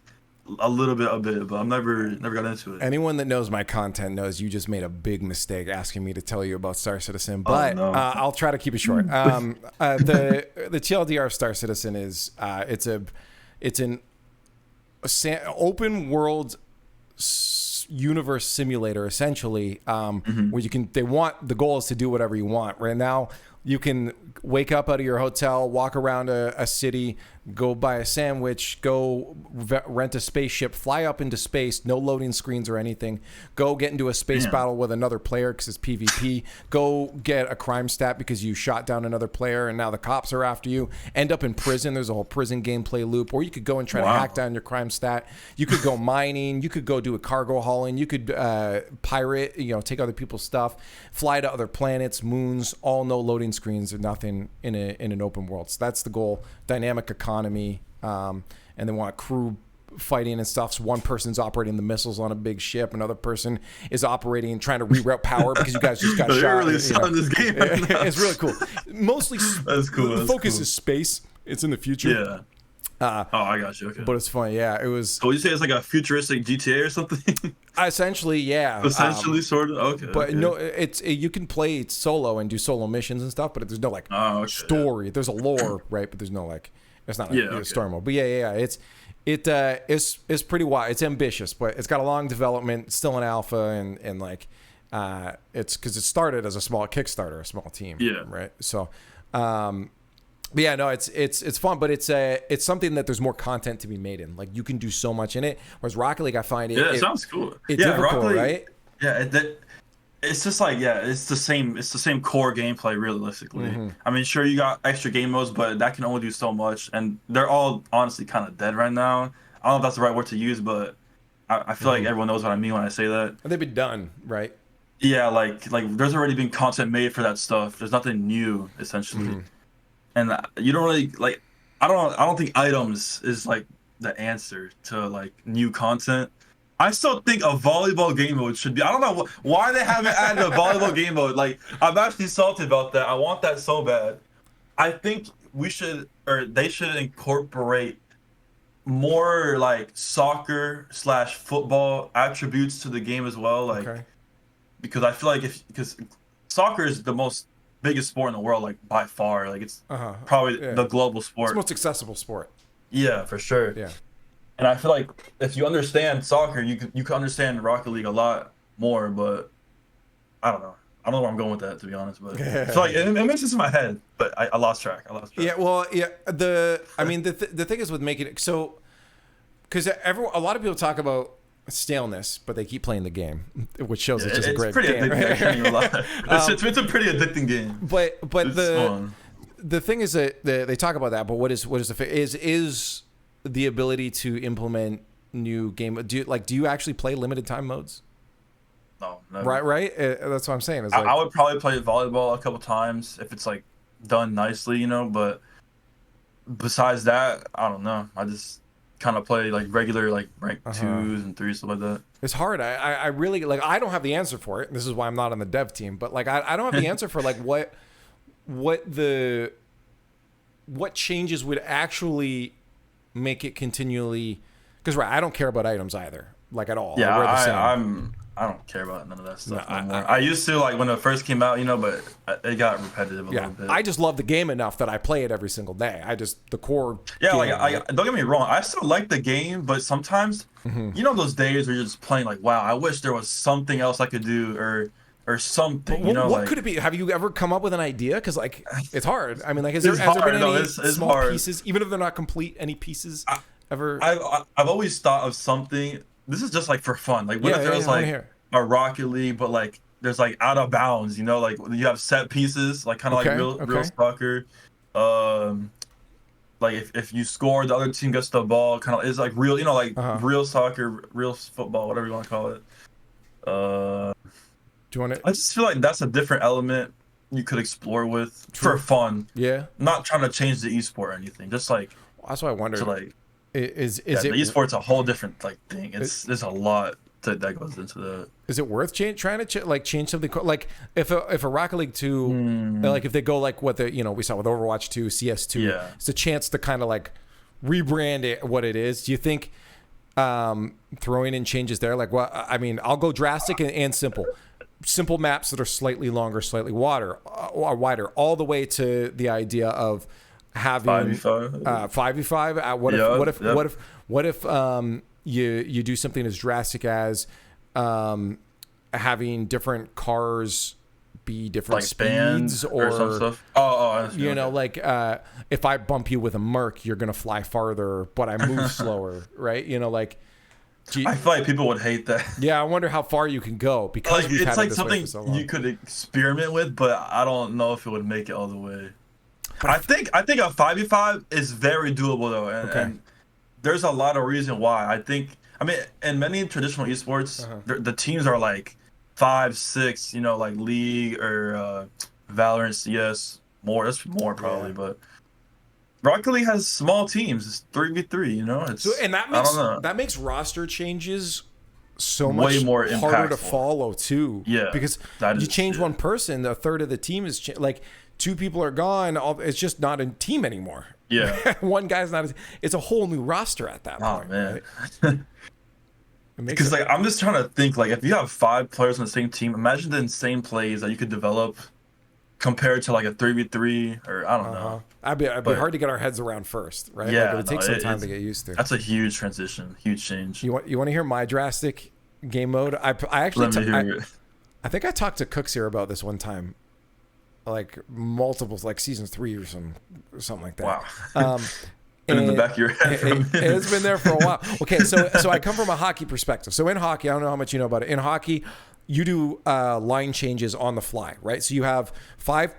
Speaker 2: a little bit, but I've never got into it.
Speaker 1: Anyone that knows my content knows you just made a big mistake asking me to tell you about Star Citizen, but I'll try to keep it short. The TLDR of Star Citizen is it's an open world universe simulator essentially, where the goal is to do whatever you want. Right now you can wake up out of your hotel, walk around a city, go buy a sandwich, go rent a spaceship, fly up into space, no loading screens or anything, go get into a space battle with another player because it's PvP, go get a crime stat because you shot down another player and now the cops are after you, end up in prison, there's a whole prison gameplay loop, or you could go and try to hack down your crime stat, you could go mining, you could go do a cargo hauling, you could pirate, take other people's stuff, fly to other planets, moons, all no loading screens or nothing in an open world. So that's the goal. Dynamic economy, and they want crew fighting and stuff. So one person's operating the missiles on a big ship, another person is operating trying to reroute power because you guys just got shot.
Speaker 2: You're really selling this game.
Speaker 1: It's really cool. Mostly,
Speaker 2: that's cool.
Speaker 1: The focus is space. It's in the future.
Speaker 2: Yeah. I got you. Okay.
Speaker 1: But it's funny. Yeah, it was.
Speaker 2: So you say it's like a futuristic GTA or something?
Speaker 1: Essentially, yeah.
Speaker 2: Essentially, sort of. Okay.
Speaker 1: But no, you can play it solo and do solo missions and stuff, but there's no story. There's a lore, right? But there's no it's not a story mode. But yeah. It's pretty wild. It's ambitious, but it's got a long development. It's still in alpha, and it's because it started as a small Kickstarter, a small team.
Speaker 2: Yeah.
Speaker 1: Right. So. But yeah, no, it's fun, but it's something that there's more content to be made in. Like you can do so much in it. Whereas Rocket League, I find
Speaker 2: it sounds cool.
Speaker 1: It's difficult, League, right?
Speaker 2: Yeah, it's just like it's the same core gameplay realistically. Mm-hmm. I mean, sure you got extra game modes, but that can only do so much, and they're all honestly kind of dead right now. I don't know if that's the right word to use, but I feel like everyone knows what I mean when I say that.
Speaker 1: They've been done, right?
Speaker 2: Yeah, like there's already been content made for that stuff. There's nothing new essentially. Mm-hmm. And you don't really like. I don't think items is like the answer to like new content. I still think a volleyball game mode should be. I don't know why they haven't added a volleyball game mode. Like I'm actually salty about that. I want that so bad. I think we should, or they should incorporate more like soccer/football attributes to the game as well. Like because I feel like because soccer is the biggest sport in the world, like by far, like it's probably the global sport.
Speaker 1: It's the most accessible sport.
Speaker 2: Yeah, for sure.
Speaker 1: Yeah,
Speaker 2: and I feel like if you understand soccer, you can understand Rocket League a lot more. But I don't know where I'm going with that, to be honest. But I feel like it makes sense in my head, but I lost track.
Speaker 1: Yeah, well, yeah. The thing is with making it so, because a lot of people talk about staleness, but they keep playing the game, which shows it's just a great game.
Speaker 2: It's a pretty addicting game.
Speaker 1: But the thing is that they talk about that. But what is is the ability to implement new game? Do you actually play limited time modes?
Speaker 2: No, never.
Speaker 1: Right. That's what I'm saying.
Speaker 2: I would probably play volleyball a couple times if it's like done nicely, But besides that, I don't know. I just kind of play like regular like rank 2s and 3s, stuff like that.
Speaker 1: It's hard. I really like. I don't have the answer for it. This is why I'm not on the dev team. But like, I don't have the answer for like what changes would actually make it continually. Because I don't care about items either, like at all.
Speaker 2: Yeah, I don't care about none of that stuff anymore. I used to like when it first came out, but it got repetitive a little bit.
Speaker 1: I just love the game enough that I play it every single day. The core.
Speaker 2: Yeah, game, don't get me wrong. I still like the game, but sometimes, those days where you're just playing like, wow, I wish there was something else I could do, or or something. You know,
Speaker 1: what
Speaker 2: like,
Speaker 1: could it be? Have you ever come up with an idea? Because like it's hard. I mean, like, has there been any small
Speaker 2: hard.
Speaker 1: pieces, even if they're not complete, any pieces ever?
Speaker 2: I've always thought of something. This is just like for fun. Like, what if there was like a Rocket League, but like there's like out of bounds. You know, like you have set pieces, like kind of like real soccer. Like if you score, the other team gets the ball. Kind of is like real. You know, like real soccer, real football, whatever you want to call it.
Speaker 1: Do you want to?
Speaker 2: I just feel like that's a different element you could explore with for fun.
Speaker 1: Yeah.
Speaker 2: Not trying to change the esport or anything. Just like
Speaker 1: that's what I wondered.
Speaker 2: So like,
Speaker 1: is
Speaker 2: it the esport's a whole different like thing. There's a lot that goes into that.
Speaker 1: Is it worth trying to change something? Like if a Rocket League 2, like if they go like what we saw with Overwatch 2, CS2, it's a chance to kind of like rebrand it what it is. Do you think throwing in changes there? Like, well, I mean, I'll go drastic and simple maps that are slightly longer, slightly wider, all the way to the idea of having 5v5. What if you do something as drastic as having different cars be different
Speaker 2: like
Speaker 1: speeds or
Speaker 2: some stuff.
Speaker 1: You know, like if I bump you with a Merc, you're gonna fly farther, but I move slower, right? You know, like.
Speaker 2: I feel like people would hate that.
Speaker 1: Yeah, I wonder how far you can go because
Speaker 2: like, it's like something you could experiment with, but I don't know if it would make it all the way. I think a 5v5 is very doable though, and there's a lot of reason why. I mean, in many traditional esports, the teams are like 5, 6. You know, like League or Valorant, CS. That's more probably, but. Rocket League has small teams. It's 3v3, you know.
Speaker 1: That makes roster changes so much
Speaker 2: way more
Speaker 1: harder
Speaker 2: impactful
Speaker 1: to follow too.
Speaker 2: Yeah,
Speaker 1: because you change one person, a third of the team is like 2 people are gone. It's just not a team anymore.
Speaker 2: Yeah,
Speaker 1: one guy's not. It's a whole new roster at that point.
Speaker 2: Man.
Speaker 1: Right?
Speaker 2: Because like I'm just trying to think like if you have 5 players on the same team, imagine the insane plays that you could develop. Compared to like a 3v3 or I don't know.
Speaker 1: It'd be hard to get our heads around first, right?
Speaker 2: Yeah,
Speaker 1: like it would take some time to get used to.
Speaker 2: That's a huge transition, huge change.
Speaker 1: You want to hear my drastic game mode? I think I talked to Cooks here about this one time, like multiples, like season 3 or something like that.
Speaker 2: Wow. Been in the back of your head.
Speaker 1: It's been there for a while. Okay, so I come from a hockey perspective. So in hockey, I don't know how much you know about it. In hockey, you do line changes on the fly, right? So you have 5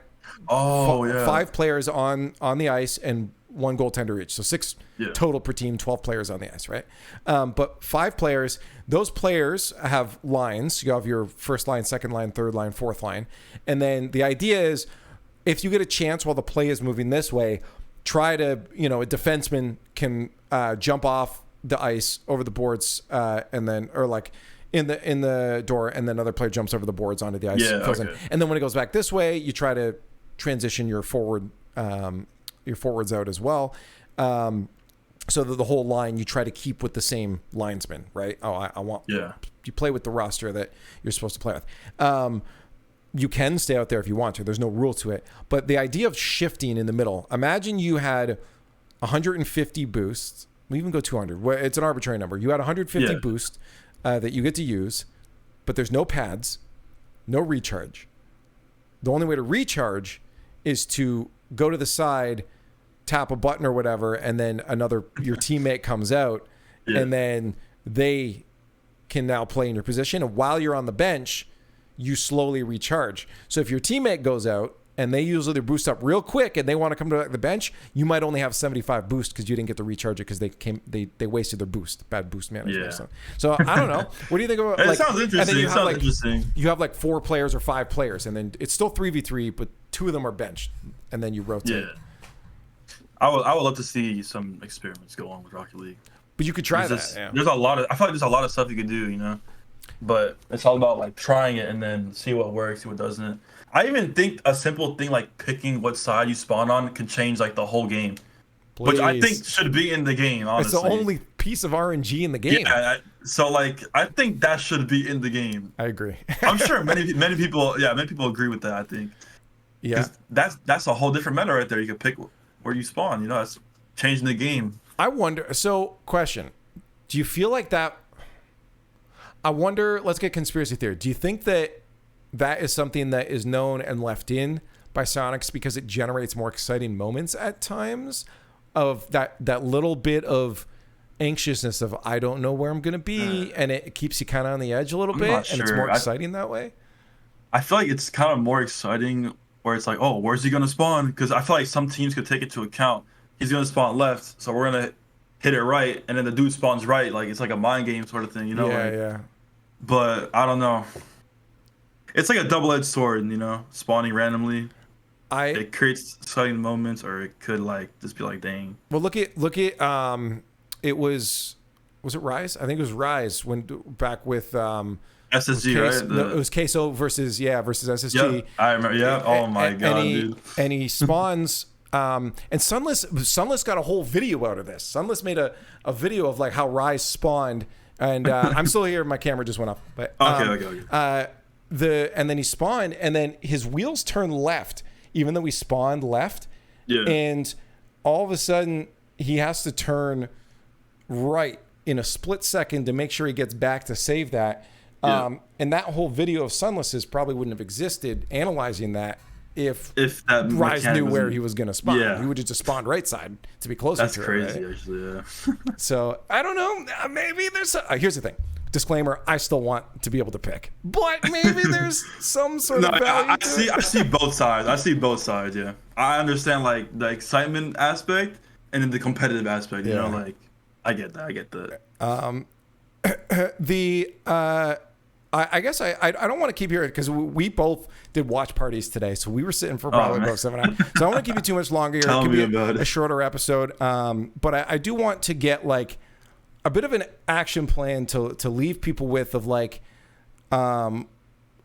Speaker 1: players on the ice and 1 goaltender each. So 6 total per team, 12 players on the ice, right? But 5 players, those players have lines. You have your first line, second line, third line, fourth line. And then the idea is if you get a chance while the play is moving this way, try to, a defenseman can jump off the ice over the boards and then, or like, in the door, and then another player jumps over the boards onto the ice, fills in. And then when it goes back this way, you try to transition your forwards out as well, so that the whole line you try to keep with the same linesman, right? You play with the roster that you're supposed to play with. You can stay out there if you want to. There's no rule to it, but the idea of shifting in the middle. Imagine you had 150 boosts. We even go 200. It's an arbitrary number. You had 150 boosts. That you get to use, but there's no pads, no recharge. The only way to recharge is to go to the side, tap a button or whatever, and then your teammate comes out, and then they can now play in your position. And while you're on the bench, you slowly recharge. So if your teammate goes out and they use their boost up real quick and they want to come to the bench, you might only have 75 boost because you didn't get to recharge it because they wasted their boost. Bad boost management.
Speaker 2: Yeah.
Speaker 1: So I don't know. What do you think about?
Speaker 2: It sounds interesting.
Speaker 1: You have like 4 players or 5 players, and then it's still 3v3, but 2 of them are benched, and then you rotate.
Speaker 2: Yeah. I would love to see some experiments go on with Rocket League.
Speaker 1: But you could try that.
Speaker 2: There's a lot of. I feel like there's a lot of stuff you could do. But it's all about like trying it and then see what works, see what doesn't. I even think a simple thing like picking what side you spawn on can change like the whole game.
Speaker 1: Please.
Speaker 2: Which I think should be in the game, honestly.
Speaker 1: It's the only piece of RNG in the game.
Speaker 2: Yeah, so like I think that should be in the game.
Speaker 1: I agree.
Speaker 2: I'm sure many people agree with that, I think.
Speaker 1: Yeah.
Speaker 2: That's a whole different meta right there. You can pick where you spawn, that's changing the game.
Speaker 1: I wonder, question. Do you feel like that? I wonder, let's get conspiracy theory. Do you think that that is something that is known and left in by Sonics because it generates more exciting moments at times of that little bit of anxiousness of I don't know where I'm going to be, and it keeps you kind of on the edge a little bit, and it's more exciting that way.
Speaker 2: I feel like it's kind of more exciting where it's like, oh, where's he going to spawn? Because I feel like some teams could take it to account. He's going to spawn left, so we're going to hit it right, and then the dude spawns right. Like, it's like a mind game sort of thing, you know?
Speaker 1: Yeah.
Speaker 2: But I don't know. It's like a double-edged sword, you know, spawning randomly. It creates exciting moments, or it could like just be like, dang.
Speaker 1: Well, look at it was it Rise? I think it was Rise when back with
Speaker 2: SSG, right?
Speaker 1: No, it was Queso versus SSG.
Speaker 2: Yep, I remember. Yeah. Oh my god, dude.
Speaker 1: And he spawns. And Sunless got a whole video out of this. Sunless made a video of like how Rise spawned, and I'm still here. My camera just went up, but
Speaker 2: okay.
Speaker 1: And then he spawned, and then his wheels turned left, even though he spawned left.
Speaker 2: Yeah.
Speaker 1: And all of a sudden, he has to turn right in a split second to make sure he gets back to save that.
Speaker 2: Yeah.
Speaker 1: And that whole video of Sunless's probably wouldn't have existed analyzing that if
Speaker 2: that
Speaker 1: Rise knew where he was going to spawn.
Speaker 2: Yeah.
Speaker 1: He would have just spawned right side to be closer
Speaker 2: That's
Speaker 1: to
Speaker 2: crazy,
Speaker 1: it. Right?
Speaker 2: actually, yeah.
Speaker 1: So, I don't know. Maybe there's... here's the thing. Disclaimer, I still want to be able to pick. But maybe there's some sort of value to it.
Speaker 2: I see both sides. I see both sides, yeah. I understand, like, the excitement aspect and then the competitive aspect, you know? Like, I get that.
Speaker 1: I guess I don't want to keep hearing because we both did watch parties today, so we were sitting for probably about 7 hours. So I don't want to keep you too much longer.
Speaker 2: Tell
Speaker 1: it
Speaker 2: me
Speaker 1: could be
Speaker 2: about
Speaker 1: a shorter episode. But I do want to get like a bit of an action plan to leave people with of like,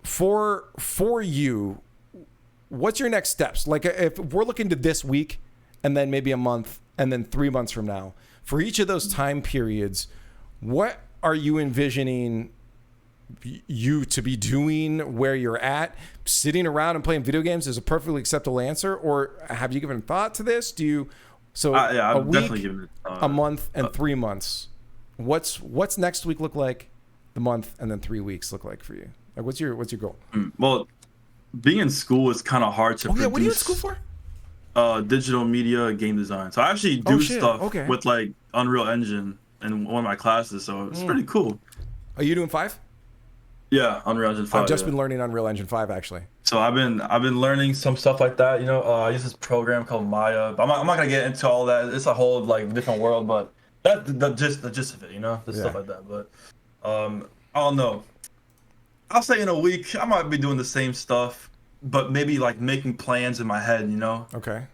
Speaker 1: for you, what's your next steps? Like if we're looking to this week and then maybe a month and then 3 months from now, for each of those time periods, what are you envisioning you to be doing where you're at? Sitting around and playing video games is a perfectly acceptable answer, or have you given thought to this? Do you
Speaker 2: a week, definitely
Speaker 1: giving it, a month, and 3 months? What's next week look like? The month and then 3 weeks look like for you? Like what's your goal?
Speaker 2: Well, being in school is kind of hard to produce.
Speaker 1: What are you in school for?
Speaker 2: Digital media game design. So I actually do stuff with like Unreal Engine in one of my classes, so it's pretty cool.
Speaker 1: Are you doing 5?
Speaker 2: Yeah, Unreal Engine 5.
Speaker 1: I've just been learning Unreal Engine 5 actually.
Speaker 2: So I've been learning some stuff like that. You know, I use this program called Maya. But I'm not gonna get into all that. It's a whole like different world, but that's the gist of it. You know, stuff like that. But I don't know. I'll say in a week I might be doing the same stuff, but maybe like making plans in my head. You know.
Speaker 1: Okay.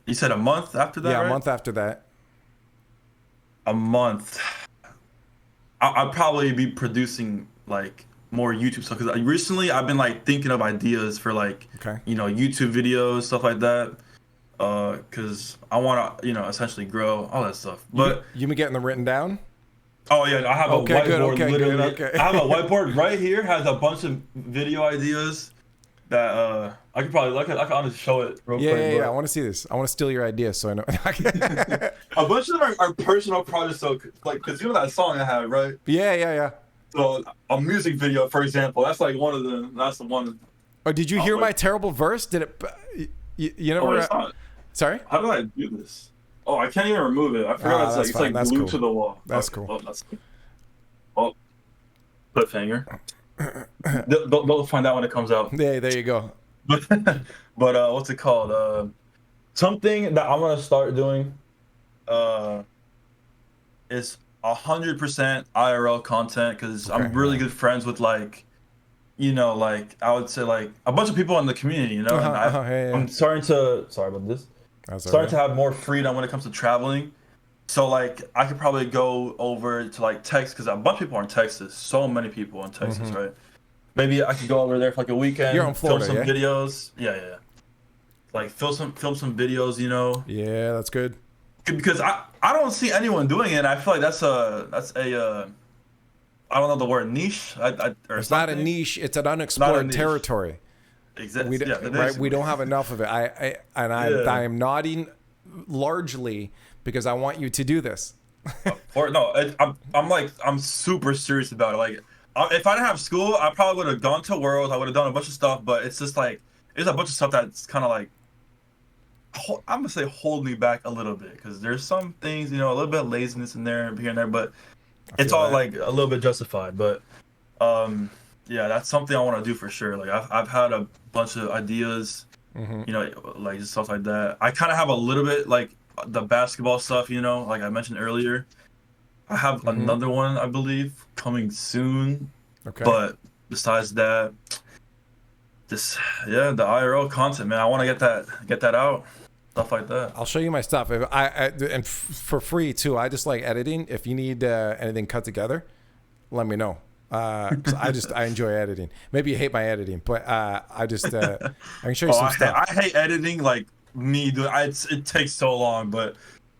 Speaker 2: You said a month after that?
Speaker 1: Yeah,
Speaker 2: right?
Speaker 1: A month after that.
Speaker 2: A month. I'll probably be producing like more YouTube stuff because recently I've been like thinking of ideas for like YouTube videos, stuff like that. Because I want to essentially grow all that stuff. But
Speaker 1: you been getting them written down?
Speaker 2: Oh yeah, I have a whiteboard.
Speaker 1: Good.
Speaker 2: I have a whiteboard right here. Has a bunch of video ideas that I could probably I can honestly show it real quick.
Speaker 1: Yeah. I want to see this. I want to steal your ideas so I know.
Speaker 2: A bunch of them are personal projects. So like, because you know that song I have, right?
Speaker 1: Yeah.
Speaker 2: So a music video, for example, that's like one of them. That's the one.
Speaker 1: Oh, did you hear my terrible verse? Did it? You know? Sorry.
Speaker 2: How do I do this? Oh, I can't even remove it. I forgot it's like glued to the wall.
Speaker 1: That's cool.
Speaker 2: Oh, that's cool. Oh, cliffhanger. They'll find out when it comes out.
Speaker 1: Yeah, there you go.
Speaker 2: But what's it called? Something that I'm gonna start doing is 100% IRL content because I'm really good friends with like I would say like a bunch of people in the community, and I'm starting to to have more freedom when it comes to traveling. So like I could probably go over to like Texas because a bunch of people are in Texas. So many people in Texas, right? Maybe I could go over there for like a weekend.
Speaker 1: You're in Florida,
Speaker 2: film some videos. Yeah. Like film some videos,
Speaker 1: Yeah, that's good.
Speaker 2: Because I don't see anyone doing it. I feel like that's a I don't know the word niche.
Speaker 1: It's not a niche. It's an unexplored territory.
Speaker 2: Exactly.
Speaker 1: We don't have enough of it. I am nodding largely because I want you to do this.
Speaker 2: I'm super serious about it. Like if I didn't have school, I probably would have gone to Worlds. I would have done a bunch of stuff, but it's just like there's a bunch of stuff that's kind of like I'm gonna say hold me back a little bit because there's some things, a little bit of laziness in there here and there, but it's all like a little bit justified. But yeah, that's something I want to do for sure. Like I've had a bunch of ideas, like just stuff like that. I kind of have a little bit like the basketball stuff, like I mentioned earlier. I have another one, I believe, coming soon. Okay. But besides that, the IRL content, man. I want to get that out, stuff like that.
Speaker 1: I'll show you my stuff. And for free too. I just like editing. If you need anything cut together, let me know. 'Cause I enjoy editing. Maybe you hate my editing, but I can show you some stuff.
Speaker 2: I hate editing like me. It takes so long, but.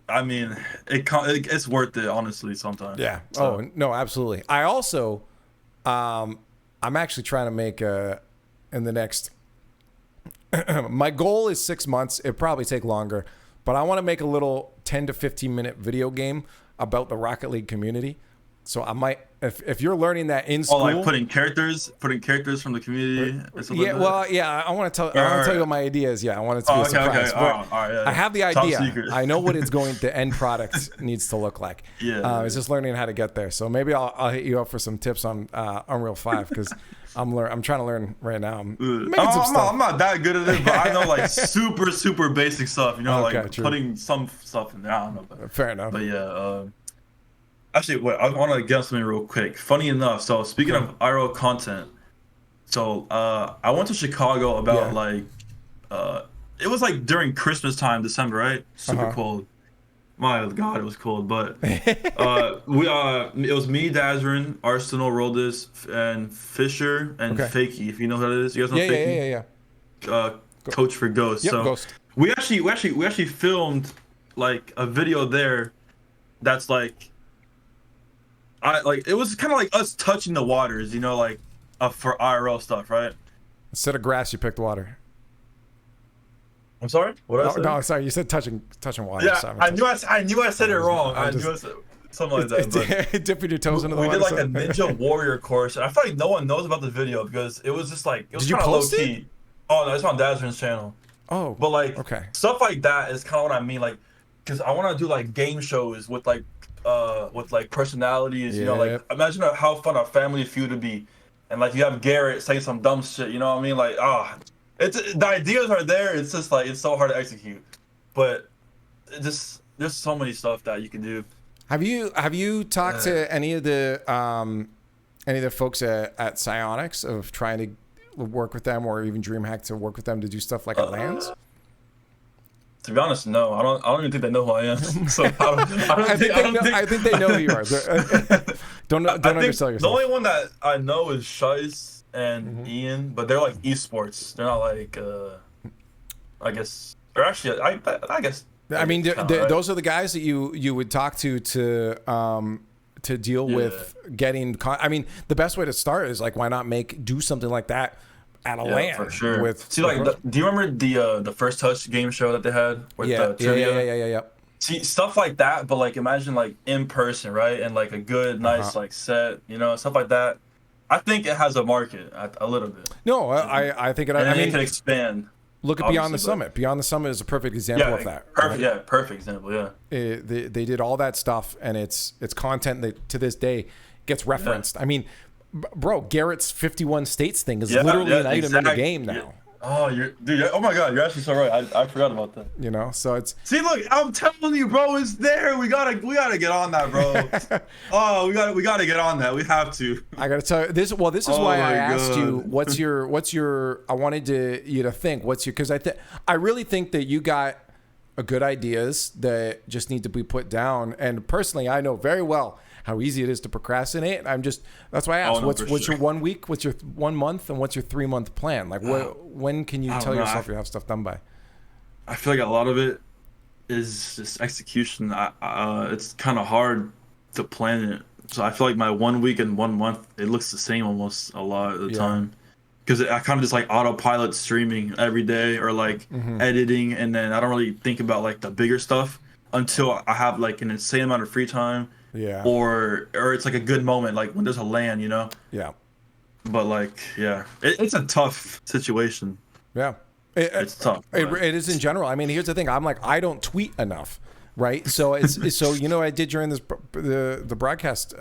Speaker 2: I mean, it's worth it, honestly, sometimes.
Speaker 1: Yeah. So. Oh, no, absolutely. I also, I'm actually trying to make in the next, my goal is 6 months. It'll probably take longer, but I want to make a little 10 to 15 minute video game about the Rocket League community. So I might, if you're learning that in school,
Speaker 2: like putting characters from the community.
Speaker 1: Yeah, well, yeah, I want to tell you what my idea is. Yeah, I want it to be a surprise.
Speaker 2: Okay. All right, yeah.
Speaker 1: I have the idea. I know what the end product needs to look like.
Speaker 2: Yeah,
Speaker 1: it's just learning how to get there. So maybe I'll hit you up for some tips on Unreal 5 because I'm trying to learn right now. I'm
Speaker 2: not that good at it, but I know like super basic stuff. Like true. Putting some stuff in there. I don't know.
Speaker 1: Fair enough.
Speaker 2: But yeah. Actually, wait, I want to get something real quick. Funny enough, so speaking of IRL content, so I went to Chicago about it was like during Christmas time, December, right? Super cold. My God, it was cold. But it was me, Dazrin, Arsenal, Roldis, and Fisher, and Fakey. If you know who that is, you guys know Fakey? Yeah. Coach for Ghost.
Speaker 1: Yep,
Speaker 2: so
Speaker 1: Ghost.
Speaker 2: we actually filmed like a video there. That's like. It was kind of like us touching the waters, like for IRL stuff, right?
Speaker 1: Instead of grass, you picked water.
Speaker 2: I'm sorry.
Speaker 1: No, sorry. You said touching water.
Speaker 2: Yeah,
Speaker 1: sorry,
Speaker 2: I knew I said it wrong. I knew I said something like that. But
Speaker 1: dipping your toes into the water.
Speaker 2: We did like a Ninja Warrior course, and I feel like no one knows about the video because it was just like it was kind of low key. Oh no, it's on Dazrin's channel.
Speaker 1: Oh,
Speaker 2: but like stuff like that is kind of what I mean, like because I want to do like game shows with like personalities, like imagine how fun a Family Feud would be, and like you have Garrett saying some dumb shit, you know what I mean? Like, it's the ideas are there. It's just like it's so hard to execute, but there's so many stuff that you can do.
Speaker 1: Have you talked to any of the folks at Psionics of trying to work with them, or even DreamHack to work with them to do stuff like at LANs?
Speaker 2: To be honest, no. I don't even think they know who I am. So
Speaker 1: I think they know who you are. Don't undersell yourself.
Speaker 2: The only one that I know is Shice and Ian, but they're like esports. They're not like I guess. Or actually, I guess.
Speaker 1: I mean, those are the guys that you would talk to deal with getting. I mean, the best way to start is like, why not do something like that at a LAN?
Speaker 2: For sure. Do you remember the First Touch game show that they had with the trivia?
Speaker 1: Yeah.
Speaker 2: See, stuff like that, but like imagine like in person, right? And like a good, nice like set, stuff like that. I think it has a market a little bit.
Speaker 1: No, I think it.
Speaker 2: It can expand.
Speaker 1: Look at Beyond the Summit. Beyond the Summit is a perfect example of that.
Speaker 2: Perfect. Right? Yeah, perfect example. Yeah.
Speaker 1: They did all that stuff, and it's content that to this day gets referenced. I mean, bro, Garrett's 51 States thing is literally an item in the game now.
Speaker 2: Yeah. Oh, oh my God, you're actually so right. I forgot about that.
Speaker 1: So it's.
Speaker 2: See, look, I'm telling you, bro, it's there. We gotta get on that, bro. Oh, we gotta get on that. We have to.
Speaker 1: I gotta tell you this. Well, this is why I asked you. What's your? I wanted you to think. Because I really think that you got a good ideas that just need to be put down. And personally, I know very well how easy it is to procrastinate. That's why I asked. What's your 1 week? What's your 1 month? And what's your 3 month plan? Like, when can you tell yourself you have stuff done by?
Speaker 2: I feel like a lot of it is just execution. It's kind of hard to plan it. So I feel like my 1 week and 1 month, it looks the same almost a lot of the time. Because I kind of just like autopilot streaming every day or like editing. And then I don't really think about like the bigger stuff until I have like an insane amount of free time.
Speaker 1: Yeah.
Speaker 2: Or it's like a good moment, like when there's a LAN, you know.
Speaker 1: Yeah.
Speaker 2: But like, yeah, it's a tough situation.
Speaker 1: Yeah.
Speaker 2: It's tough.
Speaker 1: It is in general. I mean, here's the thing. I'm like, I don't tweet enough, right? So it's so I did during the broadcast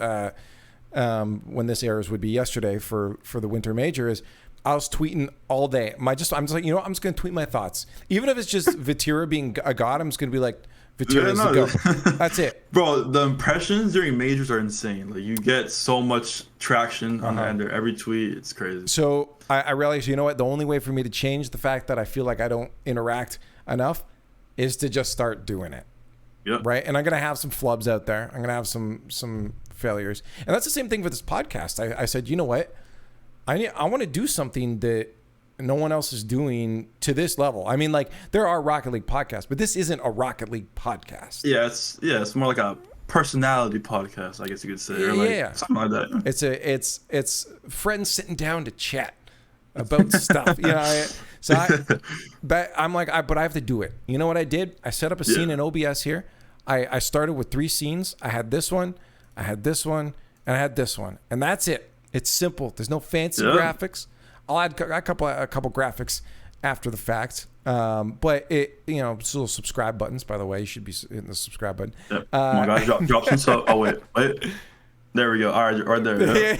Speaker 1: when this airs would be yesterday for the winter major is I was tweeting all day. I'm just like, I'm just gonna tweet my thoughts, even if it's just Vatira being a god. I'm just gonna be like, Vatira's the go. That's it,
Speaker 2: bro. The impressions during majors are insane. Like you get so much traction under every tweet. It's crazy.
Speaker 1: So I realized, you know what? The only way for me to change the fact that I feel like I don't interact enough is to just start doing it.
Speaker 2: Yep.
Speaker 1: Right. And I'm gonna have some flubs out there. I'm gonna have some failures, and that's the same thing with this podcast. I said, you know what? I want to do something that no one else is doing to this level. I mean, like there are Rocket League podcasts, but this isn't a Rocket League podcast.
Speaker 2: Yeah, it's more like a personality podcast, I guess you could say. Or like something like
Speaker 1: that. It's friends sitting down to chat about stuff. But I have to do it. You know what I did? I set up a scene in OBS here. I started with 3 scenes. I had this one, I had this one, and I had this one, and that's it. It's simple. There's no fancy graphics. I'll add a couple graphics after the fact. But it's little subscribe buttons, by the way. You should be hitting the subscribe button.
Speaker 2: Yep. Oh my God, drop some stuff. Oh, wait. There we go. All right there. Yeah.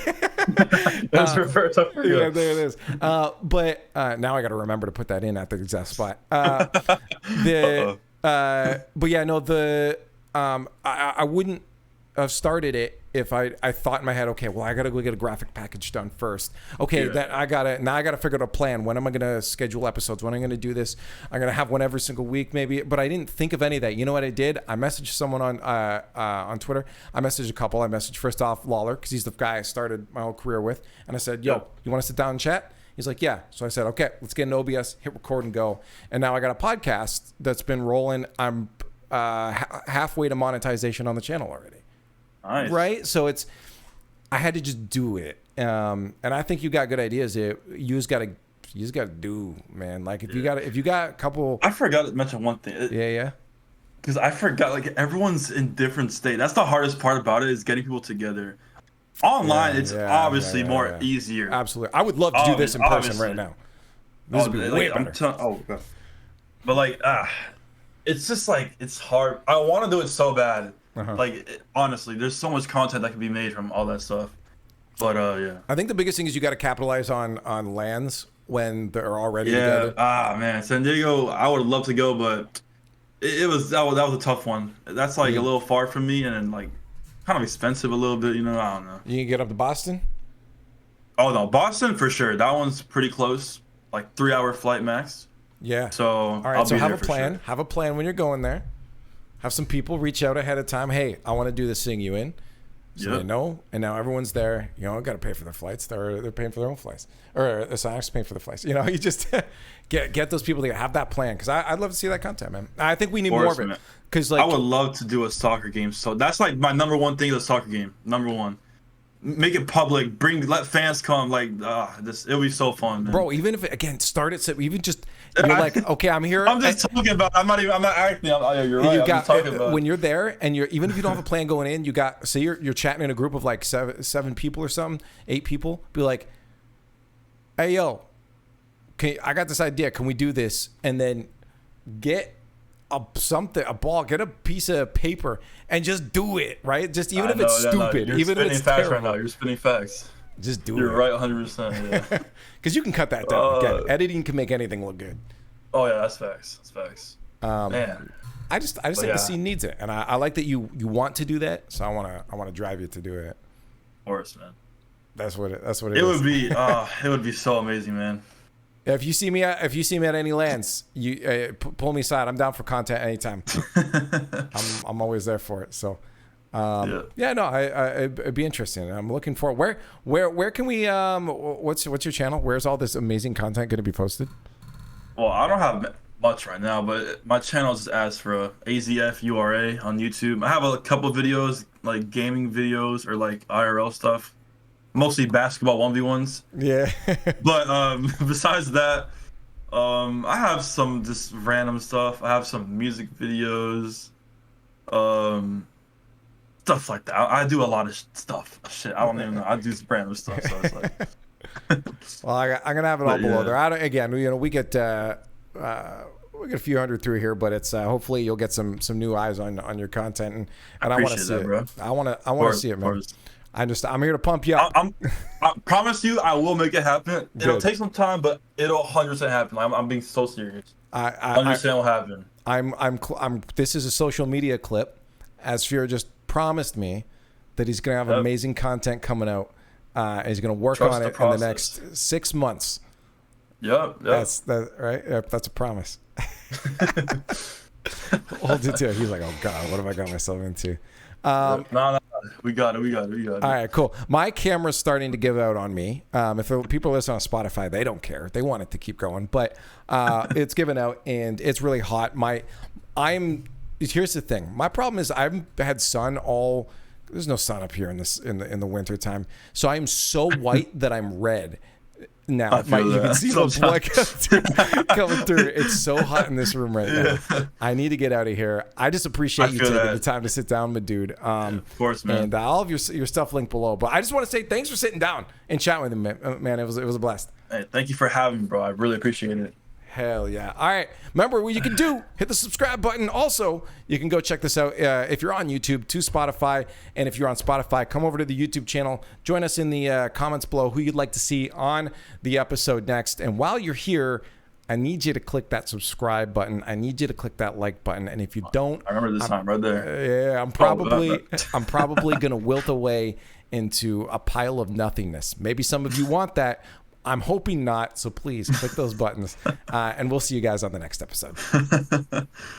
Speaker 2: That's reverse.
Speaker 1: Yeah, there it is. But now I got to remember to put that in at the exact spot. But yeah, no, I wouldn't have started it if I thought in my head, okay, well, I gotta go get a graphic package done first. Okay, now I gotta figure out a plan. When am I gonna schedule episodes? When am I gonna do this? I'm gonna have one every single week, maybe. But I didn't think of any of that. You know what I did? I messaged someone on Twitter. I messaged a couple. I messaged first off Lawler, because he's the guy I started my whole career with, and I said, yo, you want to sit down and chat? He's like, yeah. So I said, okay, let's get an OBS, hit record, and go. And now I got a podcast that's been rolling. I'm halfway to monetization on the channel already.
Speaker 2: Nice.
Speaker 1: Right? So I had to just do it. And I think you got good ideas. You just gotta do, man. Like if you got a couple.
Speaker 2: I forgot to mention one thing.
Speaker 1: Yeah.
Speaker 2: Because I forgot, like everyone's in different state. That's the hardest part about it, is getting people together. Online, it's obviously more easier.
Speaker 1: Absolutely. I would love to do this in person right now. This would be way better.
Speaker 2: But like, it's just like, it's hard. I want to do it so bad. Like, honestly, there's so much content that can be made from all that stuff. But yeah.
Speaker 1: I think the biggest thing is you got to capitalize on LANs when they're already together.
Speaker 2: Man, San Diego, I would love to go, but that was a tough one. That's like a little far from me, and then like kind of expensive a little bit, I don't know.
Speaker 1: You can get up to Boston?
Speaker 2: Oh no, Boston for sure. That one's pretty close, like 3-hour flight max.
Speaker 1: Yeah.
Speaker 2: So
Speaker 1: all right, so have a plan. Sure. Have a plan when you're going there. Have some people reach out ahead of time. Hey, I want to do this thing you in. So they know, and now everyone's there. Got to pay for their flights. They're paying for their own flights, or Sonic's paying for the flights. You just get those people to have that plan, because I'd love to see that content, man. I think we need more of it. Because I
Speaker 2: would love to do a soccer game. So that's like my number one thing is a soccer game. Number one. Make it public. Let fans come. Like, it'll be so fun, man.
Speaker 1: Bro, even if start it, even just you're like, okay, I'm here.
Speaker 2: I'm just talking about. I'm not acting. You're right. I'm just talking about.
Speaker 1: When you're there, and even if you don't have a plan going in, say you're chatting in a group of like seven people or something, 8 people. Be like, hey yo, I got this idea. Can we do this? And then get a ball, get a piece of paper, and just do it, right? Just even if it's stupid, even if it's terrible.
Speaker 2: Right now. You're spinning facts.
Speaker 1: Just do it.
Speaker 2: You're right, 100%. Yeah.
Speaker 1: Because you can cut that down. Again, editing can make anything look good.
Speaker 2: Oh yeah, that's facts. Man,
Speaker 1: I just think the scene needs it, and I like that you want to do that. So I want to drive you to do it.
Speaker 2: Of course, man.
Speaker 1: That's what it is.
Speaker 2: It would be. It would be so amazing, man.
Speaker 1: If you see me at any lands, you pull me aside. I'm down for content anytime. I'm always there for it. So, it'd be interesting. I'm looking for where can we what's your channel? Where's all this amazing content going to be posted?
Speaker 2: Well, I don't have much right now, but my channel is Azfura, AZFURA on YouTube. I have a couple videos, like gaming videos or like IRL stuff. Mostly basketball 1v1s.
Speaker 1: Yeah.
Speaker 2: But besides that, I have some just random stuff. I have some music videos. Stuff like that. I do a lot of stuff. Shit, I don't even know. I do some random stuff, so it's like.
Speaker 1: Well, I'm gonna have it all
Speaker 2: But
Speaker 1: below
Speaker 2: yeah.
Speaker 1: there. I don't, again, we get a few hundred through here, but it's hopefully you'll get some new eyes on your content, and I want to
Speaker 2: appreciate
Speaker 1: see
Speaker 2: that,
Speaker 1: it.
Speaker 2: bro.
Speaker 1: I want to
Speaker 2: course,
Speaker 1: see it,
Speaker 2: of
Speaker 1: man.
Speaker 2: course.
Speaker 1: I'm here to pump you up.
Speaker 2: I promise you, I will make it happen. It'll
Speaker 1: Good.
Speaker 2: take some time, but it'll 100% happen. I'm being so serious.
Speaker 1: I
Speaker 2: Understand what happened.
Speaker 1: This is a social media clip. Azfura just promised me that he's gonna have amazing content coming out. He's gonna work
Speaker 2: Trust
Speaker 1: on
Speaker 2: the
Speaker 1: it in the
Speaker 2: process.
Speaker 1: next 6 months.
Speaker 2: Yep.
Speaker 1: That's right. Yep, that's a promise. Hold it to it. He's like, oh God, what have I got myself into?
Speaker 2: No, we got it.
Speaker 1: All right, cool. My camera's starting to give out on me. If people listen on Spotify, they don't care. They want it to keep going, but it's giving out and it's really hot. Here's the thing. My problem is I've had sun all. There's no sun up here in the winter time, so I'm so white that I'm red. Now you can see the blood coming through. It's so hot in this room right now. I need to get out of here. I just appreciate you taking the time to sit down, my dude.
Speaker 2: Of course, man.
Speaker 1: And all of your stuff linked below. But I just want to say thanks for sitting down and chatting with me, man. It was a blast.
Speaker 2: Hey, thank you for having me, bro. I really appreciate it.
Speaker 1: Hell yeah. All right. Remember what you can do. Hit the subscribe button. Also, you can go check this out if you're on YouTube to Spotify. And if you're on Spotify, come over to the YouTube channel. Join us in the comments below who you'd like to see on the episode next. And while you're here, I need you to click that subscribe button. I need you to click that like button. And if you don't,
Speaker 2: I remember this time right there.
Speaker 1: Yeah, I'm probably going to wilt away into a pile of nothingness. Maybe some of you want that. I'm hoping not, so please click those buttons, and we'll see you guys on the next episode.